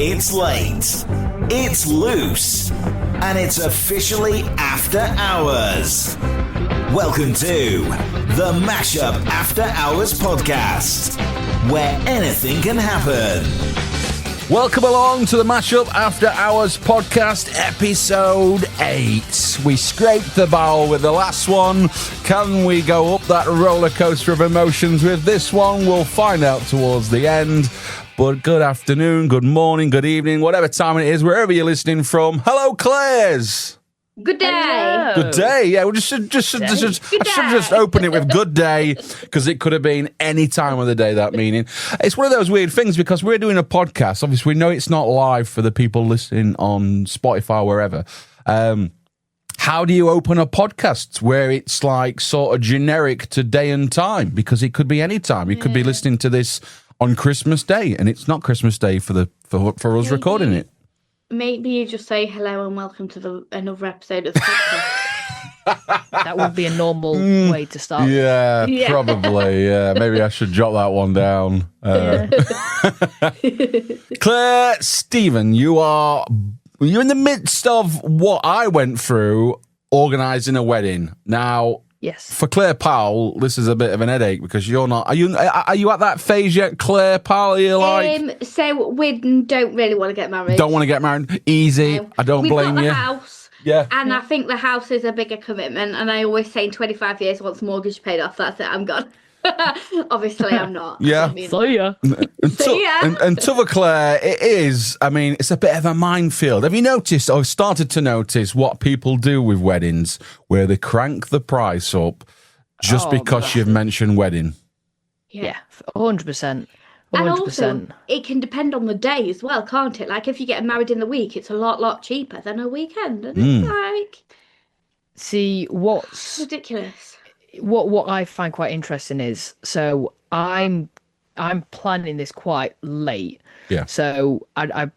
It's late, it's loose, and it's officially after hours. Welcome to the Mashup After Hours podcast, where anything can happen. Welcome along to the Mashup After Hours podcast, episode 8. We scraped the barrel with the last one. Can we go up that roller coaster of emotions with this one? We'll find out towards the end. But good afternoon, good morning, good evening, whatever time it is, wherever you're listening from. Hello, Clares. Good day. Hello. Good day. Yeah, we'll I should have just opened it with good day, because it could have been any time of the day, that meaning. It's one of those weird things, because we're doing a podcast. Obviously, we know it's not live for the people listening on Spotify or wherever. How do you open a podcast where it's like sort of generic to day and time? Because it could be any time. You could be listening to this on Christmas Day, and it's not Christmas Day for us recording it. Maybe you just say hello and welcome to another episode of the podcast. That would be a normal way to start. Yeah, probably. Yeah, maybe I should jot that one down. Claire, Stephen, you're in the midst of what I went through organising a wedding. Now, yes, for Claire Powell, this is a bit of an headache because you're not. Are you at that phase yet, Claire Powell? Are you like? So we don't really want to get married. Don't want to get married. Easy. No. I don't blame you. We've got the house. Yeah. And I think the house is a bigger commitment. And I always say in 25 years, once the mortgage paid off, that's it, I'm gone. Obviously, I'm not. Yeah. So yeah. And to the Claire, it is, I mean, it's a bit of a minefield. Have you noticed, or started to notice, what people do with weddings, where they crank the price up just because you've mentioned wedding? Yeah, 100%. 100%. And also, it can depend on the day as well, can't it? Like, if you get married in the week, it's a lot cheaper than a weekend. And it's like... See, what's... ridiculous. What I find quite interesting is, so I'm planning this quite late. Yeah. So I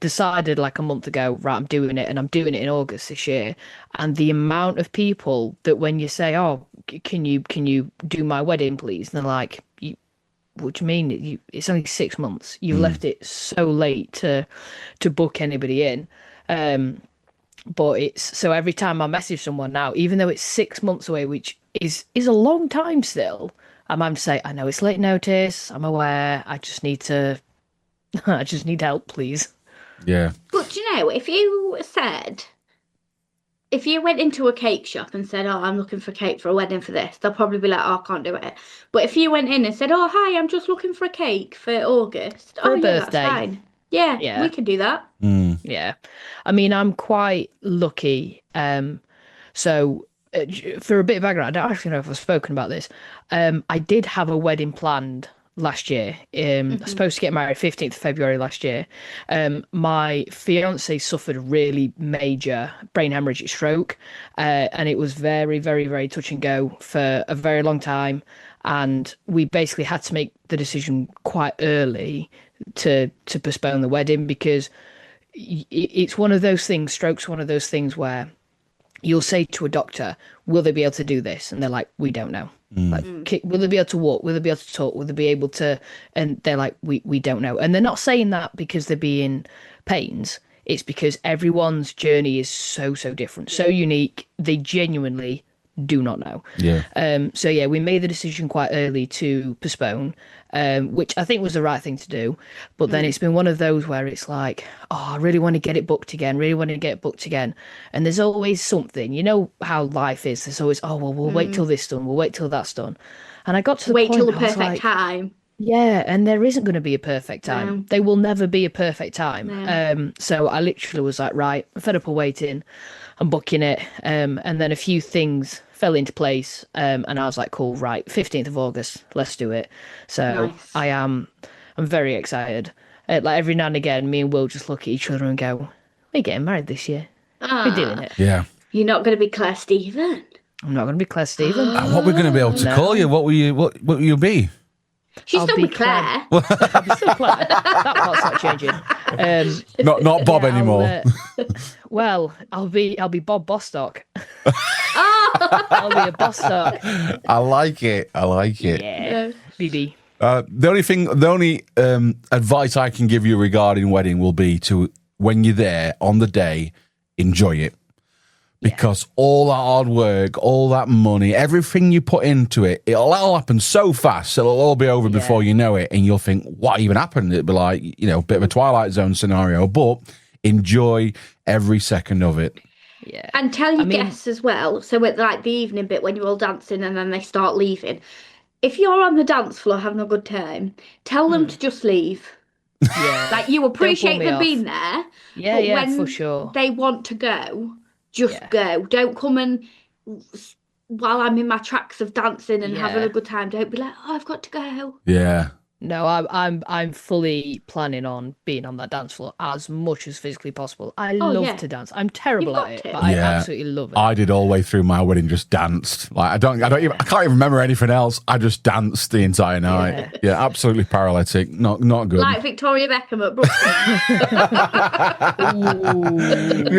decided like a month ago, right, I'm doing it, and I'm doing it in August this year. And the amount of people that when you say, oh, can you do my wedding, please? And they're like, what do you mean? It's only 6 months. You've left it so late to book anybody in. But it's so every time I message someone now, even though it's 6 months away, which is a long time still, I'm having to say, I know it's late notice, I'm aware, I just need help, please. Yeah. But do you know, if you went into a cake shop and said, oh, I'm looking for cake for a wedding for this, they'll probably be like, oh, I can't do it. But if you went in and said, oh, hi, I'm just looking for a cake for August. For a birthday. That's fine. Yeah, we can do that. Yeah. I mean, I'm quite lucky. So for a bit of background, I don't actually know if I've spoken about this. I did have a wedding planned last year. I was supposed to get married 15th of February last year. My fiance suffered a really major brain hemorrhagic stroke, and it was very, very, very touch and go for a very long time. And we basically had to make the decision quite early to postpone the wedding, because it's one of those things, stroke's one of those things where you'll say to a doctor, will they be able to do this? And they're like, we don't know. Like, will they be able to walk? Will they be able to talk? Will they be able to? And they're like, we don't know. And they're not saying that because they're being pains. It's because everyone's journey is so different, so unique. They genuinely do not know. Yeah. So yeah, we made the decision quite early to postpone, which I think was the right thing to do. But then it's been one of those where it's like, oh, I really want to get it booked again. And there's always something. You know how life is. There's always, oh, well, we'll wait till this done. We'll wait till that's done. And I got to the wait point till the I was perfect like, time. Yeah, and there isn't going to be a perfect time. No. There will never be a perfect time. No. So I literally was like, right, I'm fed up of waiting. I'm booking it. And then a few things fell into place. And I was like, cool, right, 15th of August, let's do it. So nice. I'm very excited. Like every now and again, me and Will just look at each other and go, we're getting married this year. We're doing it. Yeah. You're not going to be Claire Stephen. I'm not going to be Claire Stephen. What we're going to be able to call you? What will you be? She's still be Claire. I'll be still Claire. That part's not changing. Not Bob anymore. Well, I'll be Bob Bostock. I'll be a Bostock. I like it. Yeah, BB. The only advice I can give you regarding wedding will be to, when you're there on the day, enjoy it. Because all that hard work, all that money, everything you put into it, it'll all happen so fast. It'll all be over before you know it. And you'll think, what even happened? It'll be like, a bit of a Twilight Zone scenario. But enjoy every second of it. Yeah. And tell your guests as well. So at like the evening bit when you're all dancing and then they start leaving. If you're on the dance floor having a good time, tell them to just leave. Yeah. Like, you appreciate them being there. Yeah, but yeah, when for sure. they want to go, just go. Don't come and, while I'm in my tracks of dancing and having a good time, don't be like, oh, I've got to go. Yeah. No, I'm fully planning on being on that dance floor as much as physically possible. I love to dance. I'm terrible at it, but I absolutely love it. I did all the way through my wedding, just danced. Like I can't even remember anything else. I just danced the entire night. Yeah, absolutely paralytic. Not good. Like Victoria Beckham at Brooklyn.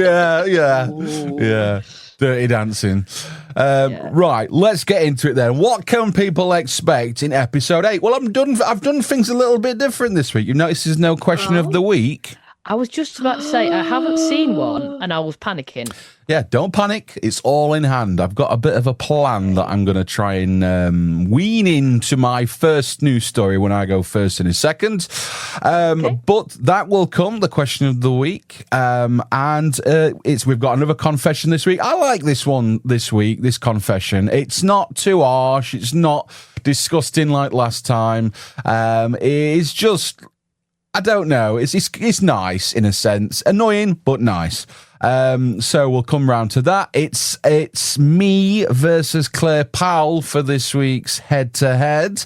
Yeah. Dirty dancing. Right, let's get into it then. What can people expect in episode 8? Well, I've done things a little bit different this week. You notice there's no question of the week. I was just about to say, I haven't seen one, and I was panicking. Yeah, don't panic. It's all in hand. I've got a bit of a plan that I'm going to try and wean into my first news story when I go first in a second. But that will come, the question of the week. And we've got another confession this week. I like this one this week, this confession. It's not too harsh. It's not disgusting like last time. It's just, I don't know. It's nice in a sense. Annoying, but nice. So we'll come round to that. It's me versus Clare Powell for this week's head-to-head.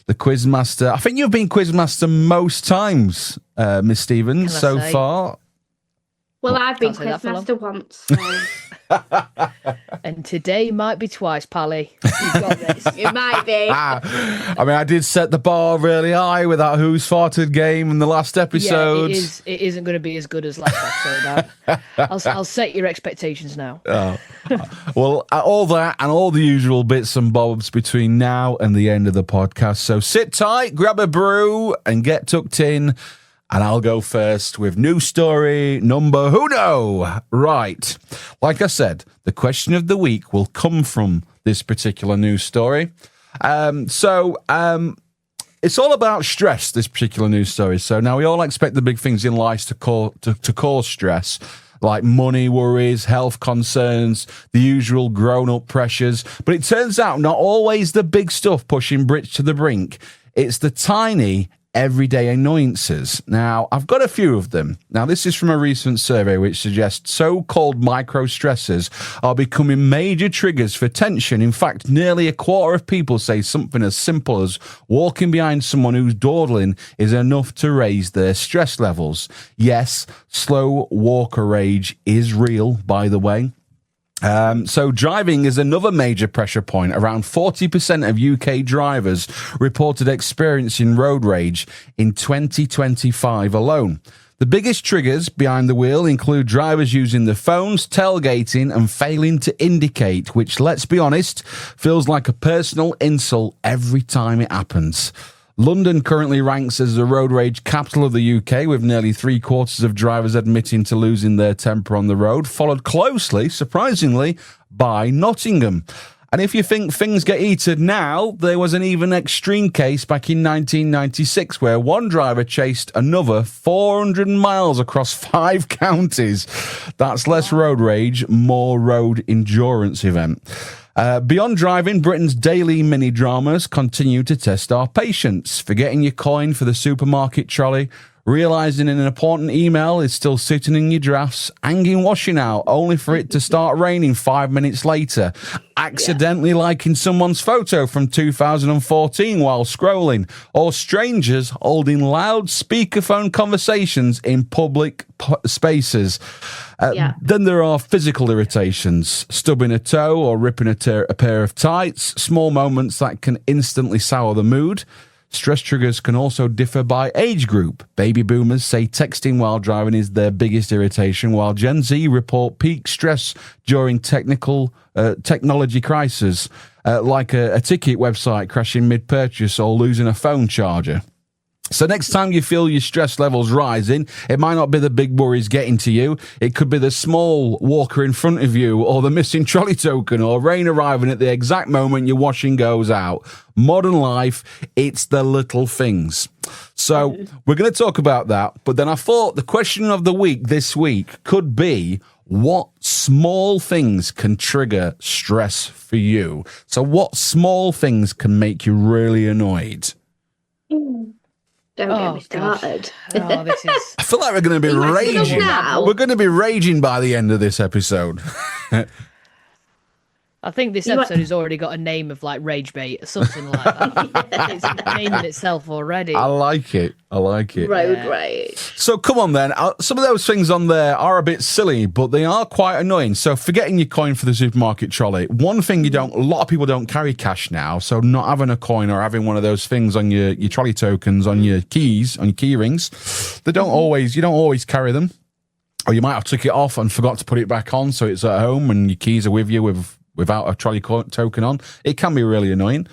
The Quizmaster. I think you've been Quizmaster most times, Miss Stevens, so far. Well, I've been Quizmaster once. So. And today might be twice, Pally. You've got this. It might be. I mean, I did set the bar really high with that Who's Farted game in the last episode. Yeah, it isn't going to be as good as last episode. I'll set your expectations now. Well, all that and all the usual bits and bobs between now and the end of the podcast. So sit tight, grab a brew, and get tucked in. And I'll go first with news story number uno. Right. Like I said, the question of the week will come from this particular news story. It's all about stress, this particular news story. So now we all expect the big things in life to cause stress, like money worries, health concerns, the usual grown-up pressures. But it turns out not always the big stuff pushing Brits to the brink. It's the tiny everyday annoyances. Now, I've got a few of them. Now, this is from a recent survey which suggests so-called micro-stressors are becoming major triggers for tension. In fact, nearly a quarter of people say something as simple as walking behind someone who's dawdling is enough to raise their stress levels. Yes, slow walker rage is real, by the way. So driving is another major pressure point. Around 40% of UK drivers reported experiencing road rage in 2025 alone. The biggest triggers behind the wheel include drivers using their phones, tailgating and failing to indicate, which, let's be honest, feels like a personal insult every time it happens. London currently ranks as the road rage capital of the UK, with nearly 3/4 of drivers admitting to losing their temper on the road, followed closely, surprisingly, by Nottingham. And if you think things get heated now, there was an even extreme case back in 1996 where one driver chased another 400 miles across 5 counties. That's less road rage, more road endurance event. Beyond driving, Britain's daily mini-dramas continue to test our patience. Forgetting your coin for the supermarket trolley, realising an important email is still sitting in your drafts, hanging washing out only for it to start raining 5 minutes later, accidentally liking someone's photo from 2014 while scrolling, or strangers holding loud speakerphone conversations in public spaces. Then there are physical irritations, stubbing a toe or ripping a pair of tights, small moments that can instantly sour the mood. Stress triggers can also differ by age group. Baby boomers say texting while driving is their biggest irritation, while Gen Z report peak stress during technology crisis, like a ticket website crashing mid-purchase or losing a phone charger. So next time you feel your stress levels rising, it might not be the big worries getting to you. It could be the small walker in front of you, or the missing trolley token, or rain arriving at the exact moment your washing goes out. Modern life, it's the little things. So we're going to talk about that. But then I thought the question of the week this week could be, what small things can trigger stress for you? So what small things can make you really annoyed? Don't get me started. Oh, this is... I feel like we're going to be raging. We're going to be raging by the end of this episode. I think this episode has already got a name of like rage bait or something like that. It's naming itself already. I like it. Road rage. So come on then. Some of those things on there are a bit silly, but they are quite annoying. So forgetting your coin for the supermarket trolley. One thing a lot of people don't carry cash now. So not having a coin or having one of those things on your trolley tokens, on your keys, on your key rings, you don't always carry them. Or you might have took it off and forgot to put it back on. So it's at home and your keys are with you without a trolley token on. It can be really annoying.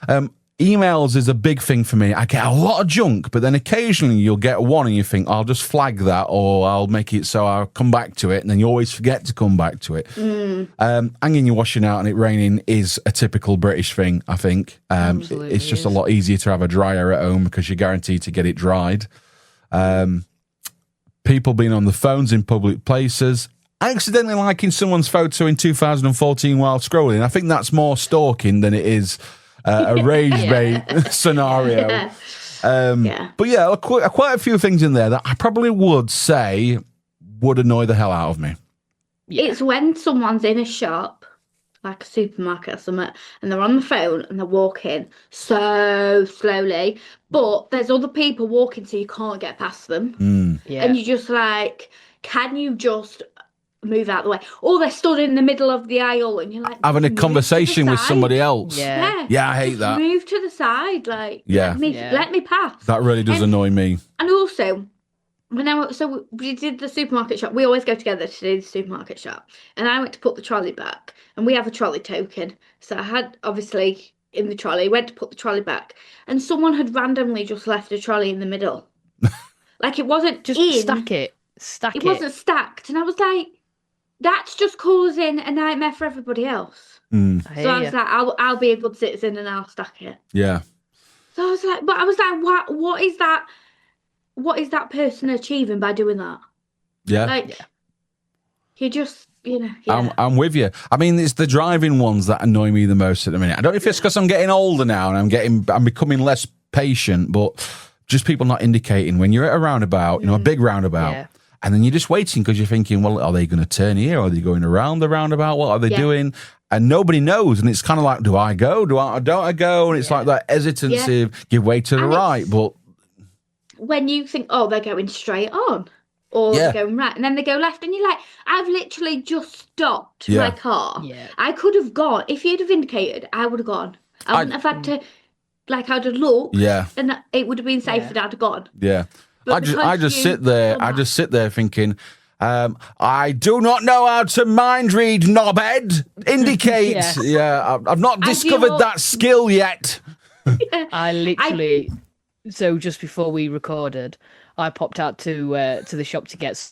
Emails is a big thing for me. I get a lot of junk, but then occasionally you'll get one and you think, I'll just flag that, or I'll make it so I'll come back to it, and then you always forget to come back to it. Hanging your washing out and it raining is a typical British thing, I think. It's just a lot easier to have a dryer at home because you're guaranteed to get it dried. People being on the phones in public places. Accidentally liking someone's photo in 2014 while scrolling. I think that's more stalking than it is a rage bait scenario. But yeah, quite a few things in there that I probably would say would annoy the hell out of me. It's when someone's in a shop, like a supermarket or something, and they're on the phone and they're walking so slowly, but there's other people walking so you can't get past them. And you're just like, can you just move out the way? Or they're stood in the middle of the aisle and you're like having a conversation with somebody else. Yeah, I hate that. Move to the side, like let me pass. That really does annoy me. And also, so we did the supermarket shop. We always go together to do the supermarket shop, and I went to put the trolley back, and we have a trolley token. So I had obviously in the trolley, went to put the trolley back, and someone had randomly just left a trolley in the middle. Like it wasn't just stack it. It wasn't stacked, and I was like, that's just causing a nightmare for everybody else. So I was like, I'll be a good citizen and I'll stack it. Yeah. So I was like, what is that? What is that person achieving by doing that? Yeah. Like, you just, I'm with you. I mean, it's the driving ones that annoy me the most at the minute. I don't know if it's because I'm getting older now and I'm becoming less patient, but just people not indicating when you're at a roundabout, a big roundabout. Yeah. And then you're just waiting because you're thinking, well, are they going to turn here? Are they going around the roundabout? What are they doing? And nobody knows. And it's kind of like, do I go? Don't I go? And it's like that hesitancy, give way to the right. But when you think, oh, they're going straight on, or they're going right, and then they go left, and you're like, I've literally just stopped my car. Yeah. I could have gone. If you'd have indicated, I would have gone. I wouldn't have had to, I'd have looked. Yeah. And it would have been safer that I'd have gone. Yeah. I just sit there thinking, I do not know how to mind read, knobhead. Indicate. I've not discovered that skill yet. I literally, so just before we recorded, I popped out to the shop to get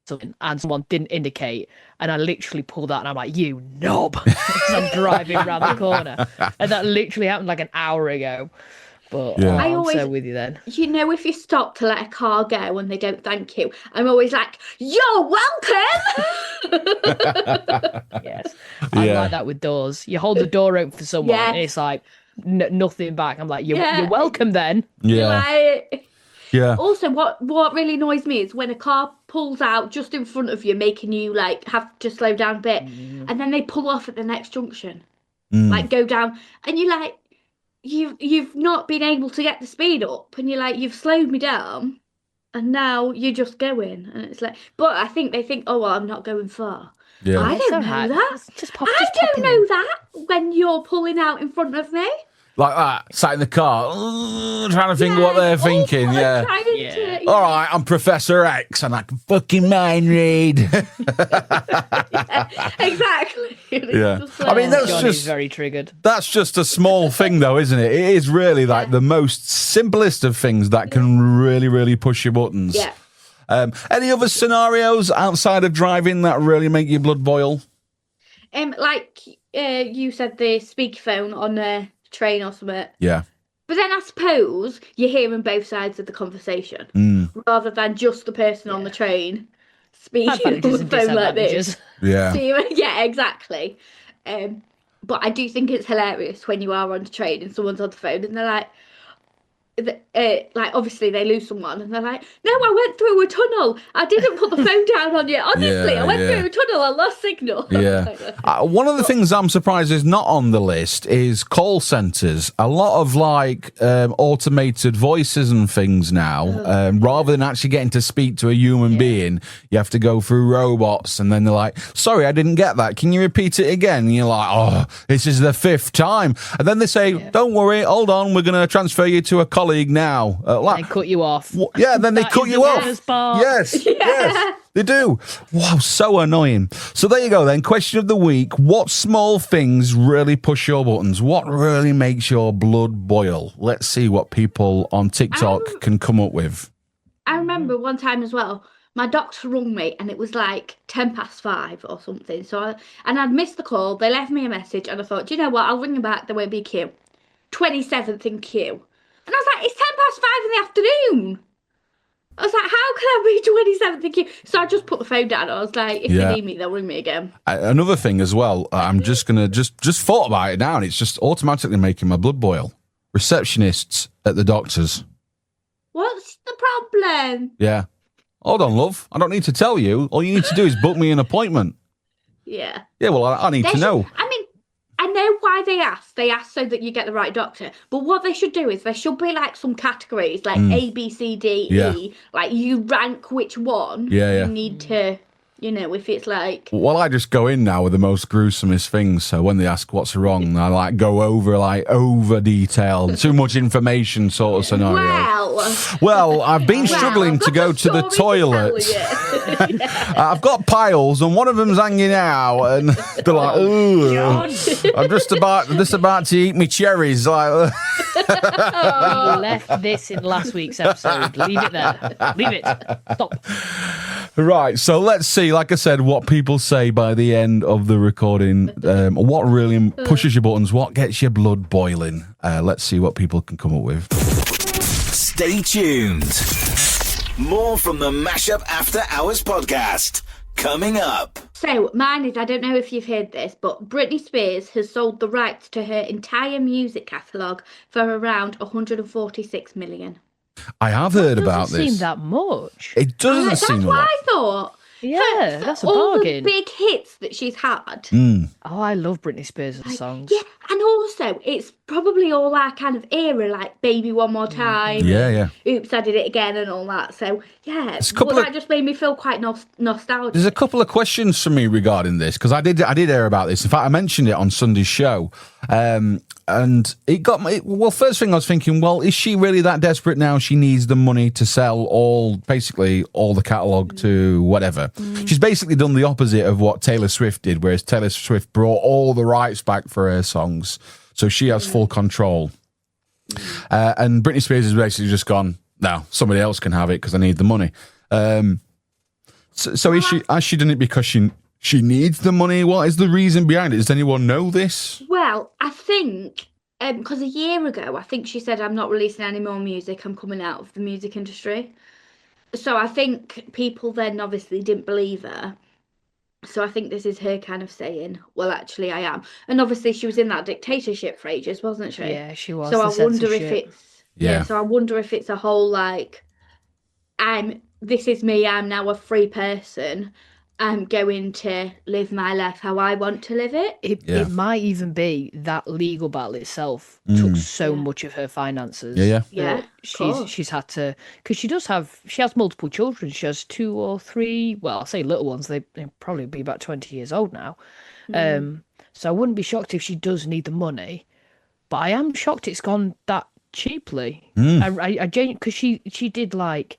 something, and someone didn't indicate, and I literally pulled out, and I'm like, you knob, as I'm driving around the corner, and that literally happened like an hour ago. But I'm so with you then. If you stop to let a car go when they don't thank you, I'm always like, you're welcome. Yes. I'm like that with doors. You hold the door open for someone, and it's like nothing back. I'm like, you're welcome then. Yeah. Yeah. Also, what really annoys me is when a car pulls out just in front of you, making you have to slow down a bit, and then they pull off at the next junction, go down, and you're like, you've not been able to get the speed up, and you're like, you've slowed me down, and now you're just going, and it's like, but I think they think, oh well, I'm not going far. I don't know that. I don't know that when you're pulling out in front of me. Like that, sat in the car, trying to think what they're thinking. Yeah. All right, I'm Professor X, and I can fucking mind read. Exactly. Yeah. I mean, that's Johnny's just very triggered. That's just a small thing, though, isn't it? It is really like the most simplest of things that can really, really push your buttons. Yeah. Any other scenarios outside of driving that really make your blood boil? Like you said, the speakerphone on a train or something. Yeah. But then I suppose you're hearing both sides of the conversation rather than just the person on the train speaking Advantages on the and phone like this. disadvantages. Yeah. So, yeah, exactly. But I do think it's hilarious when you are on the train and someone's on the phone and they're like obviously they lose someone and they're like, no, I went through a tunnel. I didn't put the phone down on you. Honestly, I went through a tunnel. I lost signal. Yeah. One of the things I'm surprised is not on the list is call centres. A lot of like automated voices and things now, rather than actually getting to speak to a human being, you have to go through robots, and then they're like, sorry, I didn't get that. Can you repeat it again? And you're like, oh, this is the 5th time. And then they say, don't worry, hold on, we're going to transfer you to a colleague now. They cut you off. Yeah, then they That cut is you the off. worst part. Yes, they do. Wow, so annoying. So there you go then. Question of the week. What small things really push your buttons? What really makes your blood boil? Let's see what people on TikTok can come up with. I remember one time as well, my doctor rung me and it was like 5:10 or something. And I'd missed the call. They left me a message and I thought, do you know what? I'll ring them back. There won't be a queue. 27th in queue. And I was like, it's 5:10 in the afternoon. I was like, how can I be 27th in queue? So I just put the phone down. I was like, if they need me, they'll ring me again. Another thing as well, I'm just going to just thought about it now, and it's just automatically making my blood boil. Receptionists at the doctors. What's the problem? Yeah. Hold on, love. I don't need to tell you. All you need to do is book me an appointment. Yeah. Yeah, well, I need to know. I mean, I know why they ask. They ask so that you get the right doctor. But what they should do is there should be like some categories, like A, B, C, D, E. Like you rank which one you need to, if it's like... Well, I just go in now with the most gruesomest things. So when they ask what's wrong, I like go over detailed, too much information sort of scenario. Well, I've been struggling to go to the toilet. I've got piles and one of them's hanging out, and they're like, "Ooh, I'm just about to eat my cherries." Like, You left this in last week's episode. Leave it there. Leave it. Stop. right. So let's see. Like I said, what people say by the end of the recording. What really pushes your buttons? What gets your blood boiling? Let's see what people can come up with. Stay tuned. More from the Mashup After Hours podcast coming up. So mine is, I don't know if you've heard this, but Britney Spears has sold the rights to her entire music catalogue for around 146 million. I have heard about Doesn't this. seem that much. It doesn't That's seem a what lot. I thought. Yeah, that's a all bargain. the big hits that she's had. Oh, I love Britney Spears' songs. Yeah, and also it's probably all our kind of era, like Baby One More Time. Yeah. Oops, I Did It Again and all that. So, yeah, couple of- that just made me feel quite nostalgic. There's a couple of questions for me regarding this, because I did hear about this. In fact, I mentioned it on Sunday's show. And it got me. Well, first thing I was thinking, well, is she really that desperate now? She needs the money to sell basically all the catalogue to whatever. She's basically done the opposite of what Taylor Swift did, whereas Taylor Swift brought all the rights back for her songs. So she has full control. And Britney Spears has basically just gone, no, somebody else can have it because I need the money. So has she done it because she needs the money? What is the reason behind it? Does anyone know this? Well, I think, because a year ago, I think she said, I'm not releasing any more music, I'm coming out of the music industry. So I think people then obviously didn't believe her. So I think this is her kind of saying, well, actually, I am. And obviously, she was in that dictatorship for ages, wasn't she? Yeah, she was. So the I wonder if censorship. it's... So I wonder if it's a whole, like, this is me, I'm now a free person. I'm going to live my life how I want to live it. It might even be that legal battle itself took so much of her finances. Yeah, She's had to, because she has multiple children. She has 2 or 3. Well, I'll say little ones. They'll probably be about 20 years old now. So I wouldn't be shocked if she does need the money. but I am shocked it's gone that cheaply. Because she did like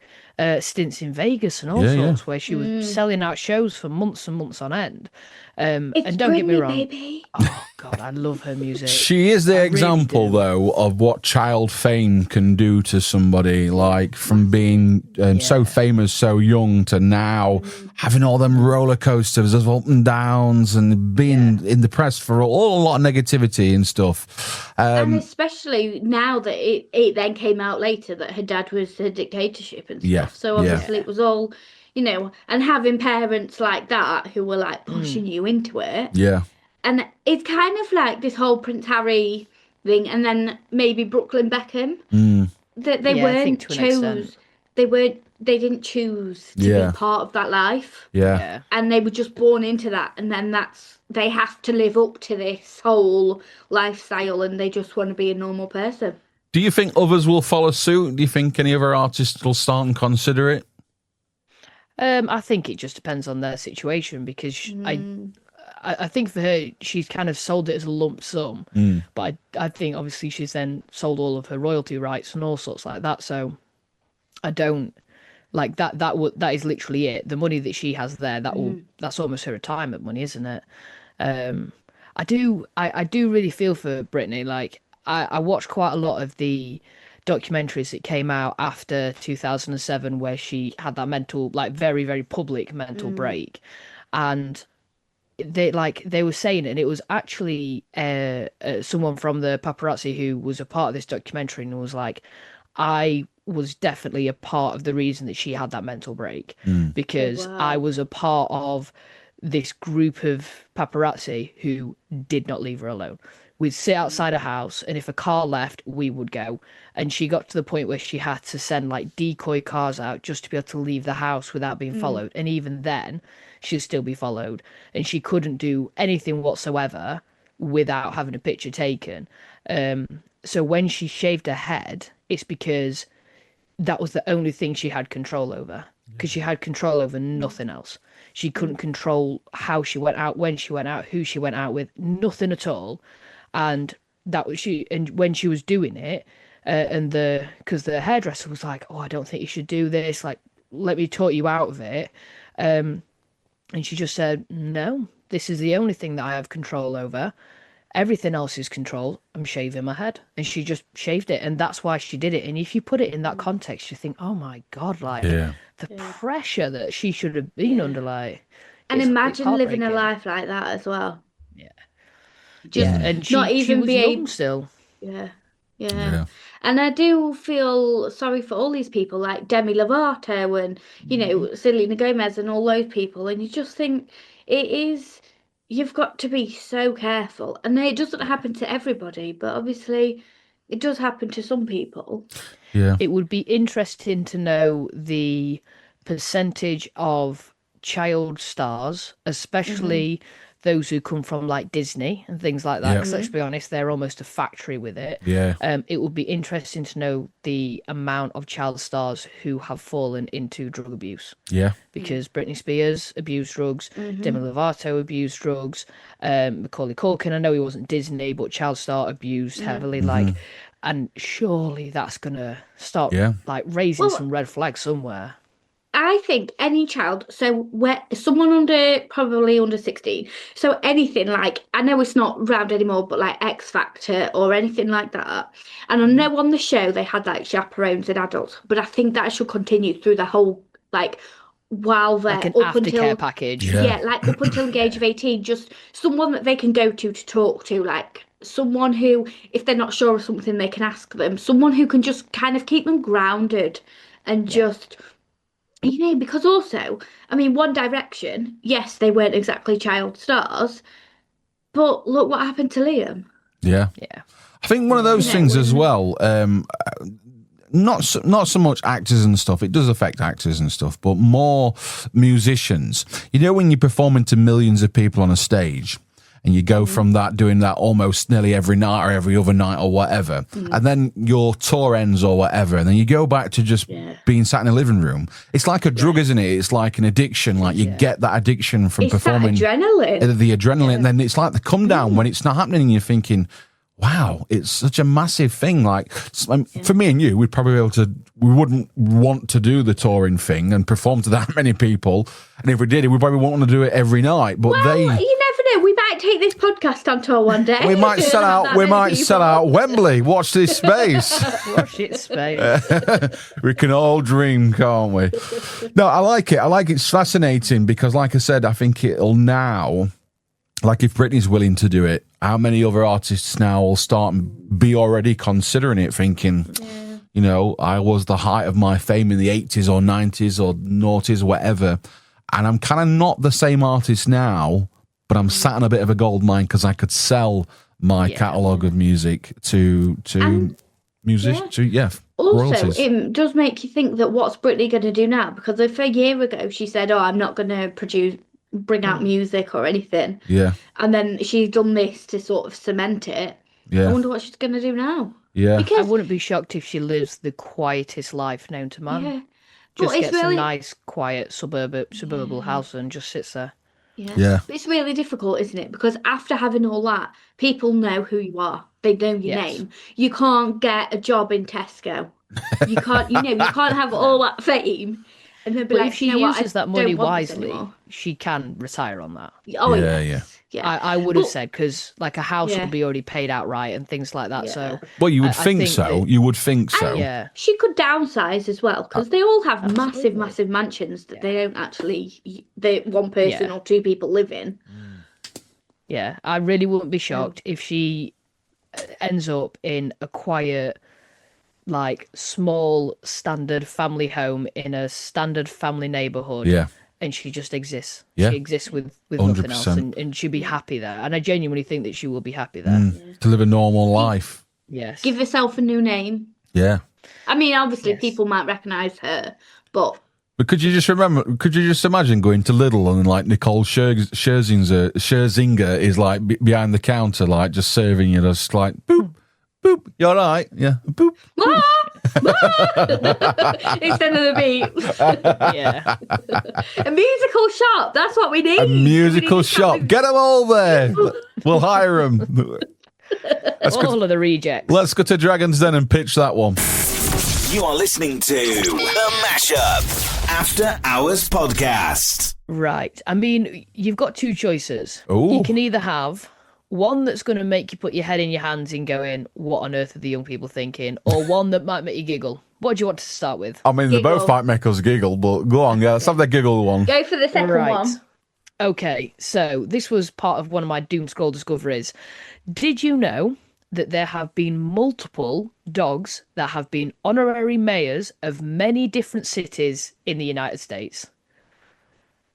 stints in Vegas and all sorts where she was selling out shows for months and months on end. And don't get me Britney, wrong, baby. oh God, I love her music. She is the I example, really do. though, of what child fame can do to somebody. Like from being so famous, so young, to now having all them roller coasters of up and downs and being in the press for a lot of negativity and stuff. And especially now that it then came out later that her dad was a dictatorship and stuff. Yeah, So obviously it was all, and having parents like that who were like pushing you into it. Yeah. And it's kind of like this whole Prince Harry thing, and then maybe Brooklyn Beckham. That they weren't they didn't choose to be part of that life. Yeah. And they were just born into that, and then they have to live up to this whole lifestyle, and they just want to be a normal person. Do you think others will follow suit? Do you think any other artists will start and consider it? I think it just depends on their situation, because I think for her, she's kind of sold it as a lump sum, but I think obviously she's then sold all of her royalty rights and all sorts like that. So I don't like that. That is literally it. The money that she has there, that's almost her retirement money, isn't it? I do really feel for Britney. Like I watched quite a lot of the documentaries that came out after 2007, where she had that mental, like very, very public mental break, and they were saying it, and it was actually someone from the paparazzi who was a part of this documentary, and was like, I was definitely a part of the reason that she had that mental break, because I was a part of this group of paparazzi who did not leave her alone. We'd sit outside a house, and if a car left, we would go. And she got to the point where she had to send like decoy cars out just to be able to leave the house without being followed. And even then, she'd still be followed. And she couldn't do anything whatsoever without having a picture taken. So when she shaved her head, it's because that was the only thing she had control over. Because she had control over nothing else. She couldn't control how she went out, when she went out, who she went out with, nothing at all. And that was she. And when she was doing it, because the hairdresser was like, "Oh, I don't think you should do this. Like, let me talk you out of it." And she just said, "No, this is the only thing that I have control over. Everything else is control. I'm shaving my head." And she just shaved it, and that's why she did it. And if you put it in that context, you think, "Oh my God!" Like the pressure that she should have been under, like. And imagine living a life like that as well. And she was young still. Yeah. And I do feel sorry for all these people like Demi Lovato and, Selena Gomez and all those people. And you just think you've got to be so careful. And it doesn't happen to everybody, but obviously it does happen to some people. Yeah. It would be interesting to know the percentage of child stars, especially those who come from like Disney and things like that, because let's be honest, they're almost a factory with it. It would be interesting to know the amount of child stars who have fallen into drug abuse, because Britney Spears abused drugs, Demi Lovato abused drugs, Macaulay Culkin, I know he wasn't Disney, but child star abused heavily, like, and surely that's gonna start like raising some red flags somewhere. I think any child, so where someone probably under 16, so anything like, I know it's not round anymore, but like X Factor or anything like that. And I know on the show they had like chaperones and adults, but I think that should continue through the whole, like, while they're like an up aftercare until package. Like up until the age of 18, just someone that they can go to talk to, like someone who, if they're not sure of something, they can ask them, someone who can just kind of keep them grounded and just. Because also, I mean, One Direction, yes, they weren't exactly child stars, but look what happened to Liam. Yeah. I think one of those things as well, not so much actors and stuff, it does affect actors and stuff, but more musicians. When you're performing to millions of people on a stage, and you go from that, doing that almost nearly every night or every other night or whatever, and then your tour ends or whatever, and then you go back to just being sat in a living room. It's like a drug, isn't it? It's like an addiction. Like you get that addiction from performing. That adrenaline. The adrenaline, and then it's like the come down when it's not happening, and you're thinking, wow, it's such a massive thing. Like for me and you, we'd probably be able to. We wouldn't want to do the touring thing and perform to that many people. And if we did, we probably wouldn't want to do it every night. But well, you never know. We might take this podcast on tour one day. We might sell out. We might sell out Wembley. Watch this space. Watch it space. We can all dream, can't we? No, I like it. It's fascinating because, like I said, I think it'll now. Like if Britney's willing to do it, how many other artists now will start and be already considering it, thinking, you know, I was the height of my fame in the 80s or 90s or noughties, whatever, and I'm kind of not the same artist now, but I'm sat in a bit of a gold mine because I could sell my catalogue of music to royalties. Also, it does make you think that what's Britney going to do now? Because if a year ago she said, "Oh, I'm not going to bring out music or anything," and then she's done this to sort of cement it. I wonder what she's going to do now. Because I wouldn't be shocked if she lives the quietest life known to man. Just gets a nice, quiet suburban house and just sits there. It's really difficult, isn't it? Because after having all that, people know who you are. They know your name. You can't get a job in Tesco. You can't. You can't have all that fame. And they'll be but like, if she uses that money wisely, she can retire on that. Oh yeah. I would have said, because like a house will be already paid outright and things like that. So well, you would think so. You would think so. Yeah, she could downsize as well, because they all have massive mansions that they don't actually. One person or two people live in. Yeah, I really wouldn't be shocked if she ends up in a quiet, like small standard family home in a standard family neighborhood. And she just exists. She exists with nothing else, and she'll be happy there. And I genuinely think that she will be happy there. To live a normal life. Yes. Give herself a new name. Yeah. I mean, obviously people might recognise her, but could you just imagine going to Lidl and like Nicole Scherzinger is like behind the counter, like just serving you, just like boop, boop, you all right? Yeah, boop. Instead of the beep. A musical shop, that's what we need. A musical shop. Get them all there. We'll hire them. All of the rejects. Let's go to Dragon's Den and pitch that one. You are listening to the Mashup After Hours Podcast. Right. I mean, you've got two choices. Ooh. You can either have one that's going to make you put your head in your hands and going, what on earth are the young people thinking? Or one that might make you giggle. What do you want to start with? I mean, they both might make us giggle, but go on, let's have the giggle one. Go for the second one. Okay, so this was part of one of my doom scroll discoveries. Did you know that there have been multiple dogs that have been honorary mayors of many different cities in the United States?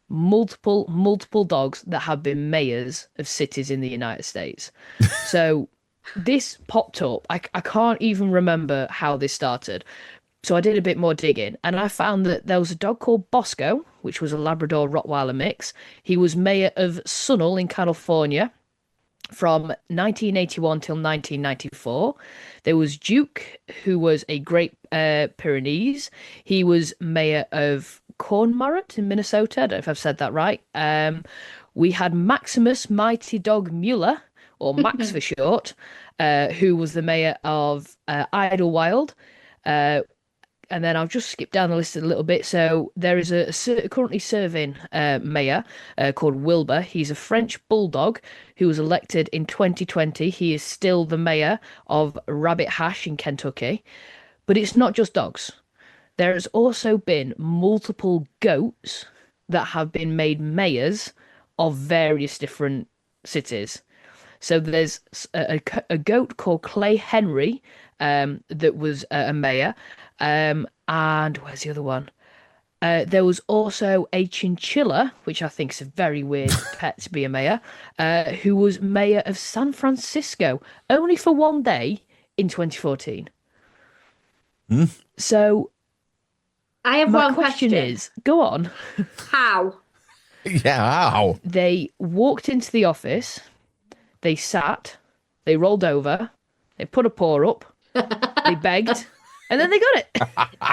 Multiple dogs that have been mayors of cities in the United States. So this popped up. I can't even remember how this started. So I did a bit more digging, and I found that there was a dog called Bosco, which was a Labrador Rottweiler mix. He was mayor of Sunol in California from 1981 till 1994. There was Duke, who was a Great Pyrenees. He was mayor of Cornmarret in Minnesota. I don't know if I've said that right. We had Maximus Mighty Dog Mueller, or Max for short, who was the mayor of Idlewild. And then I'll just skip down the list a little bit. So there is a currently serving mayor called Wilbur. He's a French bulldog who was elected in 2020. He is still the mayor of Rabbit Hash in Kentucky. But it's not just dogs. There has also been multiple goats that have been made mayors of various different cities. So there's a goat called Clay Henry that was a mayor. And where's the other one? There was also a chinchilla, which I think is a very weird pet to be a mayor, who was mayor of San Francisco only for one day in 2014. So I have my one question. Is, go on. How? Yeah, how? They walked into the office, they sat, they rolled over, they put a paw up, they begged, and then they got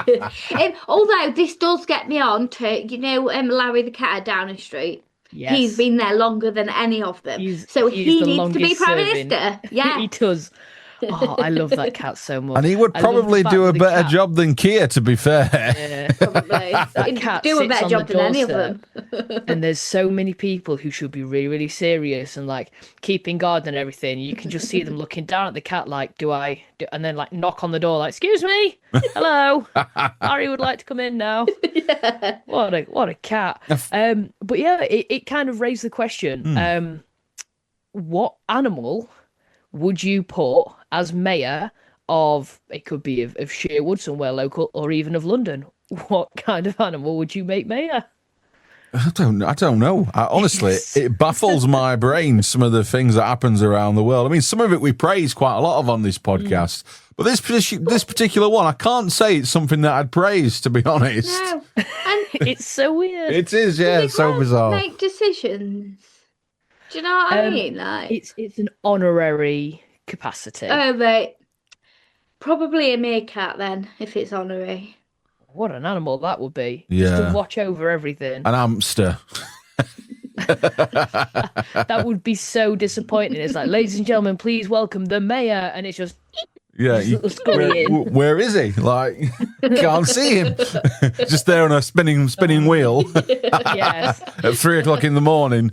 it. Although this does get me on to, Larry the cat at Downing Street. Yes. He's been there longer than any of them. He's he the needs to be longest Prime serving. Minister. Yeah. He does. Oh, I love that cat so much. And he would I love the probably fact do a that the better cat- job than Keir, to be fair. Yeah. Probably. He'd cat do a sits better on job the than any of doorstep. them. And there's so many people who should be really, really serious and like keeping guard and everything. You can just see them looking down at the cat like, and then like knock on the door like, excuse me, hello, Harry would like to come in now. Yeah. What a cat. But yeah, it kind of raised the question, what animal would you put as mayor of, it could be of Sherwood, somewhere local, or even of London? What kind of animal would you make mayor? I don't know. Honestly, it baffles my brain, some of the things that happens around the world. I mean, some of it we praise quite a lot of on this podcast. But this particular one, I can't say it's something that I'd praise, to be honest. No. And It's so weird. It is, yeah, it's so can't bizarre. make decisions. Do you know what I mean? Like, It's an honorary capacity. oh, mate. Probably a meerkat then, if it's honorary. What an animal that would be. Just Yeah. to watch over everything. An hamster. That would be so disappointing. It's like, ladies and gentlemen, please welcome the mayor. And it's just, Yeah, little scurry in. where is he? Like, can't see him. Just there on a spinning wheel yes. at 3:00 in the morning.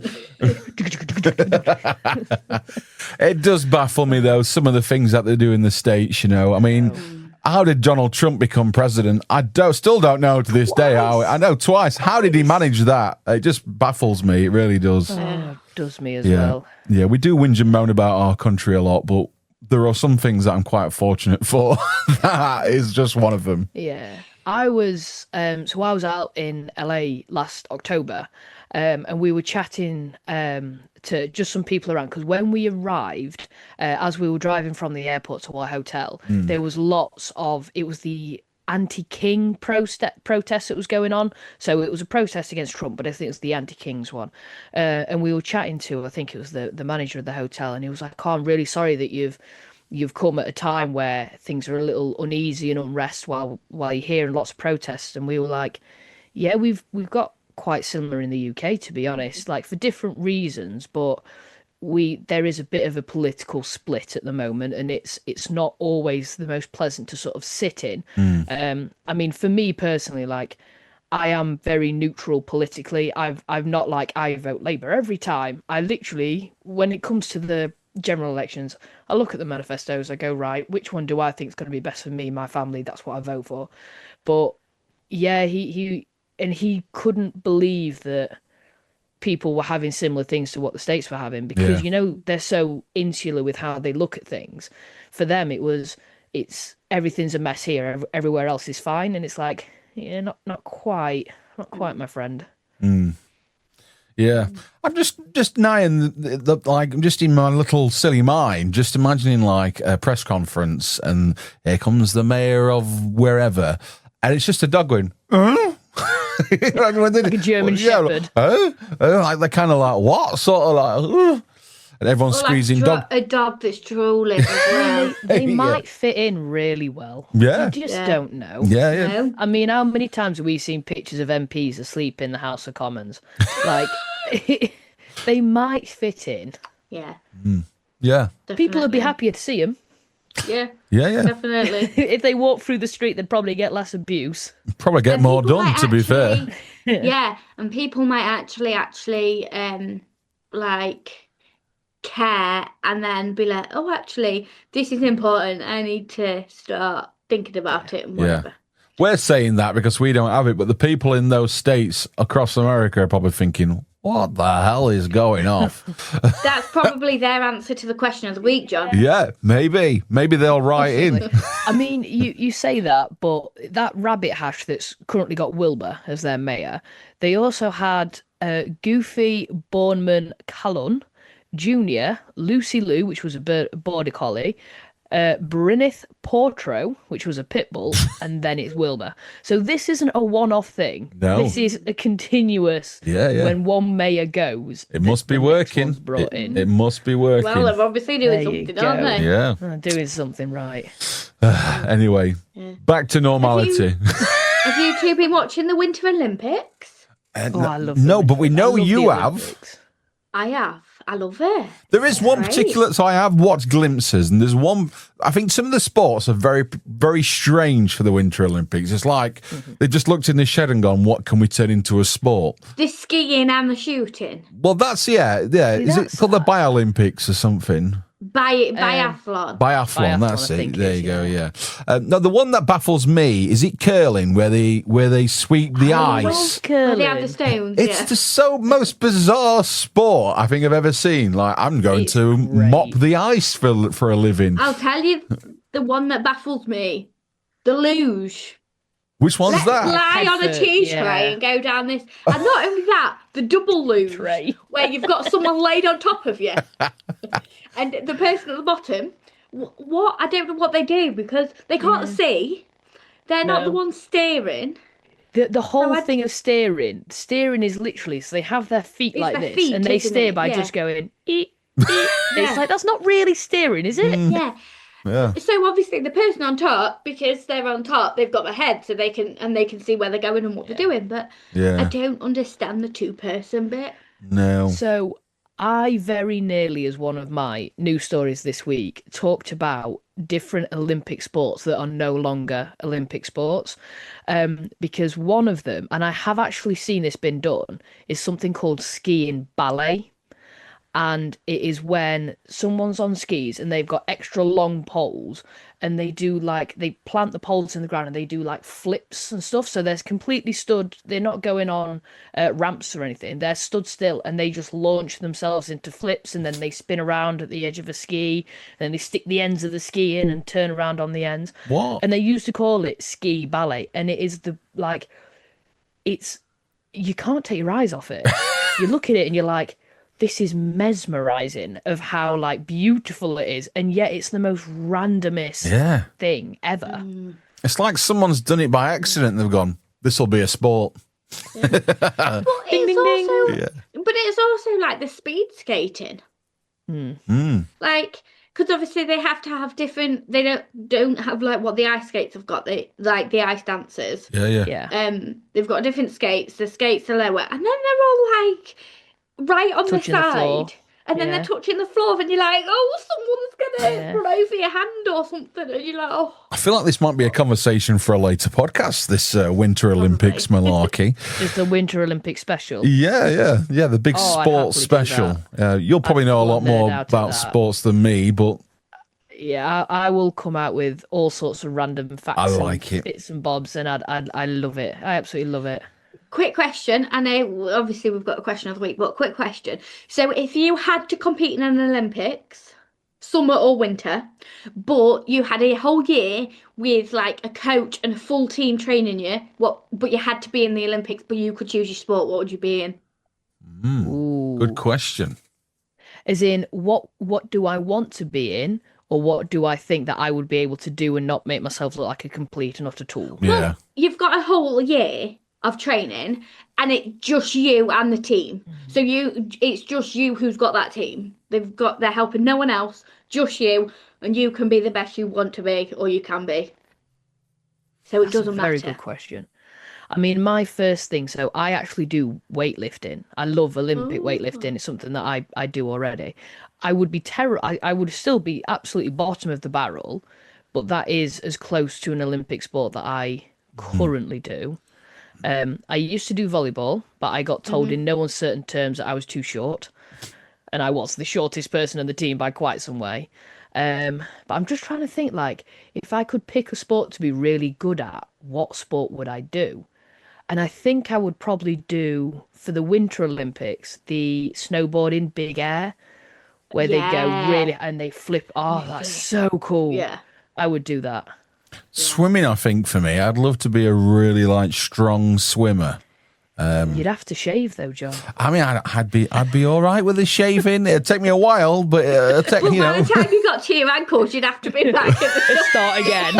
It does baffle me, though, some of the things that they do in the States, you know. I mean, how did Donald Trump become president? I still don't know to this day how. I know twice. How did he manage that? It just baffles me. It really does. Oh, does me as Yeah. well. Yeah, we do whinge and moan about our country a lot, but there are some things that I'm quite fortunate for. That is just one of them. Yeah. I was out in LA last October, and we were chatting to just some people around, because when we arrived, as we were driving from the airport to our hotel, there was lots of, it was the anti-King protest that was going on. So it was a protest against Trump, but I think it was the anti-Kings one. And we were chatting to, I think it was the manager of the hotel, and he was like, "Oh, I'm really sorry that you've come at a time where things are a little uneasy and unrest while you're hearing lots of protests." And we were like, yeah, we've got quite similar in the UK, to be honest, like for different reasons, but there is a bit of a political split at the moment, and it's not always the most pleasant to sort of sit in. I mean, for me personally, like, I am very neutral politically. I've not like, I vote Labour every time. I literally, when it comes to the general elections, I look at the manifestos, I go, right, which one do I think is going to be best for me, my family? That's what I vote for. But yeah, he couldn't believe that people were having similar things to what the States were having, because you know, they're so insular with how they look at things. For them, it's everything's a mess here, everywhere else is fine, and it's like, yeah, not quite, my friend. Yeah, I'm just nagging like, I'm just in my little silly mind, just imagining like a press conference, and here comes the mayor of wherever, and it's just a dog going, like a German Shepherd. Like they're kind of like, what? Sort of like, and everyone's squeezing dog. A dog that's drooling as well. They might fit in really well. Yeah. You just don't know. Yeah. No? I mean, how many times have we seen pictures of MPs asleep in the House of Commons? Like, they might fit in. Yeah. Yeah. People would be definitely. happier to see them. Yeah. Yeah. Definitely. If they walk through the street, they'd probably get less abuse. Probably get And more people done, might to be fair. actually- Yeah, and people might actually like care, and then be like, oh, actually, this is important. I need to start thinking about it and whatever. We're saying that because we don't have it, but the people in those states across America are probably thinking, what the hell is going off? That's probably their answer to the question of the week, John. Yeah, maybe they'll write in. I mean, you say that, but that rabbit hash that's currently got Wilbur as their mayor, they also had Goofy Bourneman Callum Jr., Lucy Lou, which was a border collie, Brynith Portro, which was a pit bull, and then it's Wilbur. So this isn't a one-off thing. No. This is a continuous. Yeah. When one mayor goes, It must be the next working. one's brought in. It must be working. Well, they're obviously doing There you something, aren't go. they? Yeah. Doing something right. Anyway, back to normality. Have you two been watching the Winter Olympics? I love no, the but we know I love you the have. Olympics. I have. I love it. There is one particular, so I have watched glimpses, and there's one, I think some of the sports are very, very strange for the Winter Olympics. It's like they just looked in the shed and gone, what can we turn into a sport? The skiing and the shooting. Well, that's, yeah. Is it called the Biolympics or something? Biathlon. Biathlon, that's I it. think There it is, you go, yeah. No, the one that baffles me, is it curling, where they sweep the ice? Where they have the stones. It's the most bizarre sport I think I've ever seen. Like, I'm going to mop the ice for a living. I'll tell you the one that baffles me. The luge. Which one's that? Lie on a tea yeah. tray and go down this. And not only that, the double luge. Tray. Where you've got someone laid on top of you. And the person at the bottom, what? I don't know what they do because they can't see. They're not the ones steering. The whole thing of steering is literally, so they have their feet It's like their this, feet, and they isn't steer it? by Yeah. just going, eek, eek. It's like, that's not really steering, is it? Yeah. Yeah. So obviously the person on top, because they're on top, they've got their head, so they can see where they're going and what they're doing. But I don't understand the two-person bit. No. So I very nearly, as one of my news stories this week, talked about different Olympic sports that are no longer Olympic sports. Because one of them, and I have actually seen this been done, is something called skiing ballet. And it is when someone's on skis and they've got extra long poles and they plant the poles in the ground and they do like flips and stuff. So they're completely stood. They're not going on ramps or anything. They're stood still and they just launch themselves into flips and then they spin around at the edge of a ski. And then they stick the ends of the ski in and turn around on the ends. What? And they used to call it ski ballet. And it is you can't take your eyes off it. You look at it and you're like, this is mesmerizing of how like beautiful it is, and yet it's the most randomest thing ever. It's like someone's done it by accident and they've gone, this will be a sport. But it's also like the speed skating. Like, because obviously they have to have different. They don't have like what the ice skates have got. They like the ice dancers. Yeah. They've got different skates. The skates are lower, and then they're all like right on Touching the the side, floor. and then they're touching the floor, and you're like, oh, someone's gonna run over your hand or something, and you're like, oh. I feel like this might be a conversation for a later podcast, this Winter Olympics malarkey. Just the Winter Olympic special. Yeah, the big I'd sports happily do special. You'll probably know a lot more about sports than me, but yeah, I will come out with all sorts of random facts. I like and it. bits and bobs, and I love it. I absolutely love it. Quick question. I know, obviously, we've got a question of the week, but quick question. So, if you had to compete in an Olympics, summer or winter, but you had a whole year with like a coach and a full team training you, but you had to be in the Olympics, but you could choose your sport, what would you be in? Good question. As in, what do I want to be in, or what do I think that I would be able to do and not make myself look like a complete and utter tool? Yeah. Well, you've got a whole year of training, and it's just you and the team. So it's just you who's got that team. They're helping no one else, just you, and you can be the best you want to be, or you can be. So it doesn't matter. Very good question. I mean, my first thing, so I actually do weightlifting. I love Olympic weightlifting. It's something that I do already. I would be I would still be absolutely bottom of the barrel, but that is as close to an Olympic sport that I currently do. I used to do volleyball, but I got told in no uncertain terms that I was too short, and I was the shortest person on the team by quite some way. But I'm just trying to think, like, if I could pick a sport to be really good at, what sport would I do? And I think I would probably do, for the Winter Olympics, the snowboarding big air, where they go really, and they flip. Oh, that's so cool. Yeah. I would do that. Swimming, I think, for me, I'd love to be a really like strong swimmer. You'd have to shave though, John. I mean, I'd be all right with the shaving. It'd take me a while, but it'd take By the time you got to your ankles, you'd have to be back at the start again.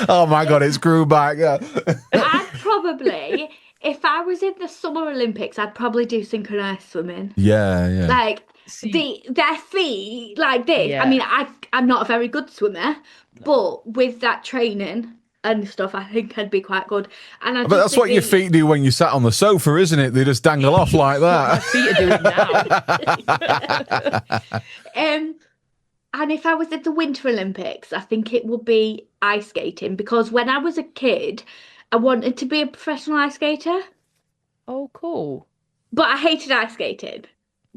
Oh my God, it's grew back. I'd probably, if I was in the Summer Olympics, I'd probably do synchronized swimming. Yeah. Like their feet like this. Yeah. I mean, I'm not a very good swimmer, but with that training, and stuff, I think I'd be quite good. And But that's what your feet do when you sat on the sofa, isn't it? They just dangle off like My that. feet are doing now. And if I was at the Winter Olympics, I think it would be ice skating, because when I was a kid, I wanted to be a professional ice skater, Oh, cool. but I hated ice skating.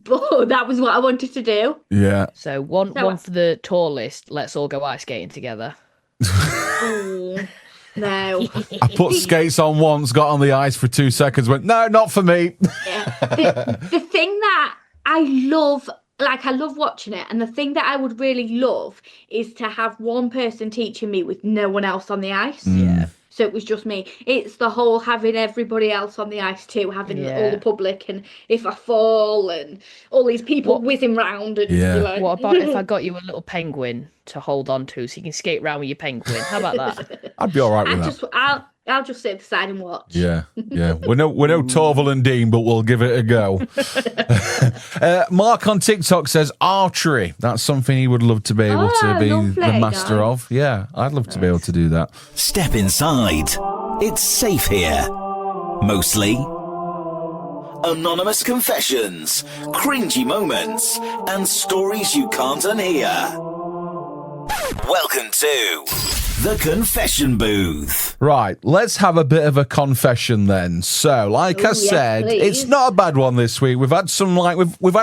But that was what I wanted to do. Yeah. So one for the tallest. Let's all go ice skating together. Oh, no. I put skates on once, got on the ice for 2 seconds, went, no, not for me. Yeah. The thing that I love, like I love watching it, and the thing that I would really love is to have one person teaching me with no one else on the ice. Yeah. So it was just me. It's the whole having everybody else on the ice too, having all the public, and if I fall and all these people whizzing round. And Yeah. like... What about if I got you a little penguin to hold on to so you can skate around with your penguin? How about that? I'd be all right with that. I'll just sit at the side and watch. Yeah. We're no Torval and Dean, but we'll give it a go. Mark on TikTok says archery. That's something he would love to be able to be the master of. Yeah, I'd love to be able to do that. Step inside. It's safe here. Mostly. Anonymous confessions, cringy moments, and stories you can't unhear. Welcome to the Confession Booth. Right, let's have a bit of a confession then. So, like I said, please. it's not a bad one this week. We've had some we've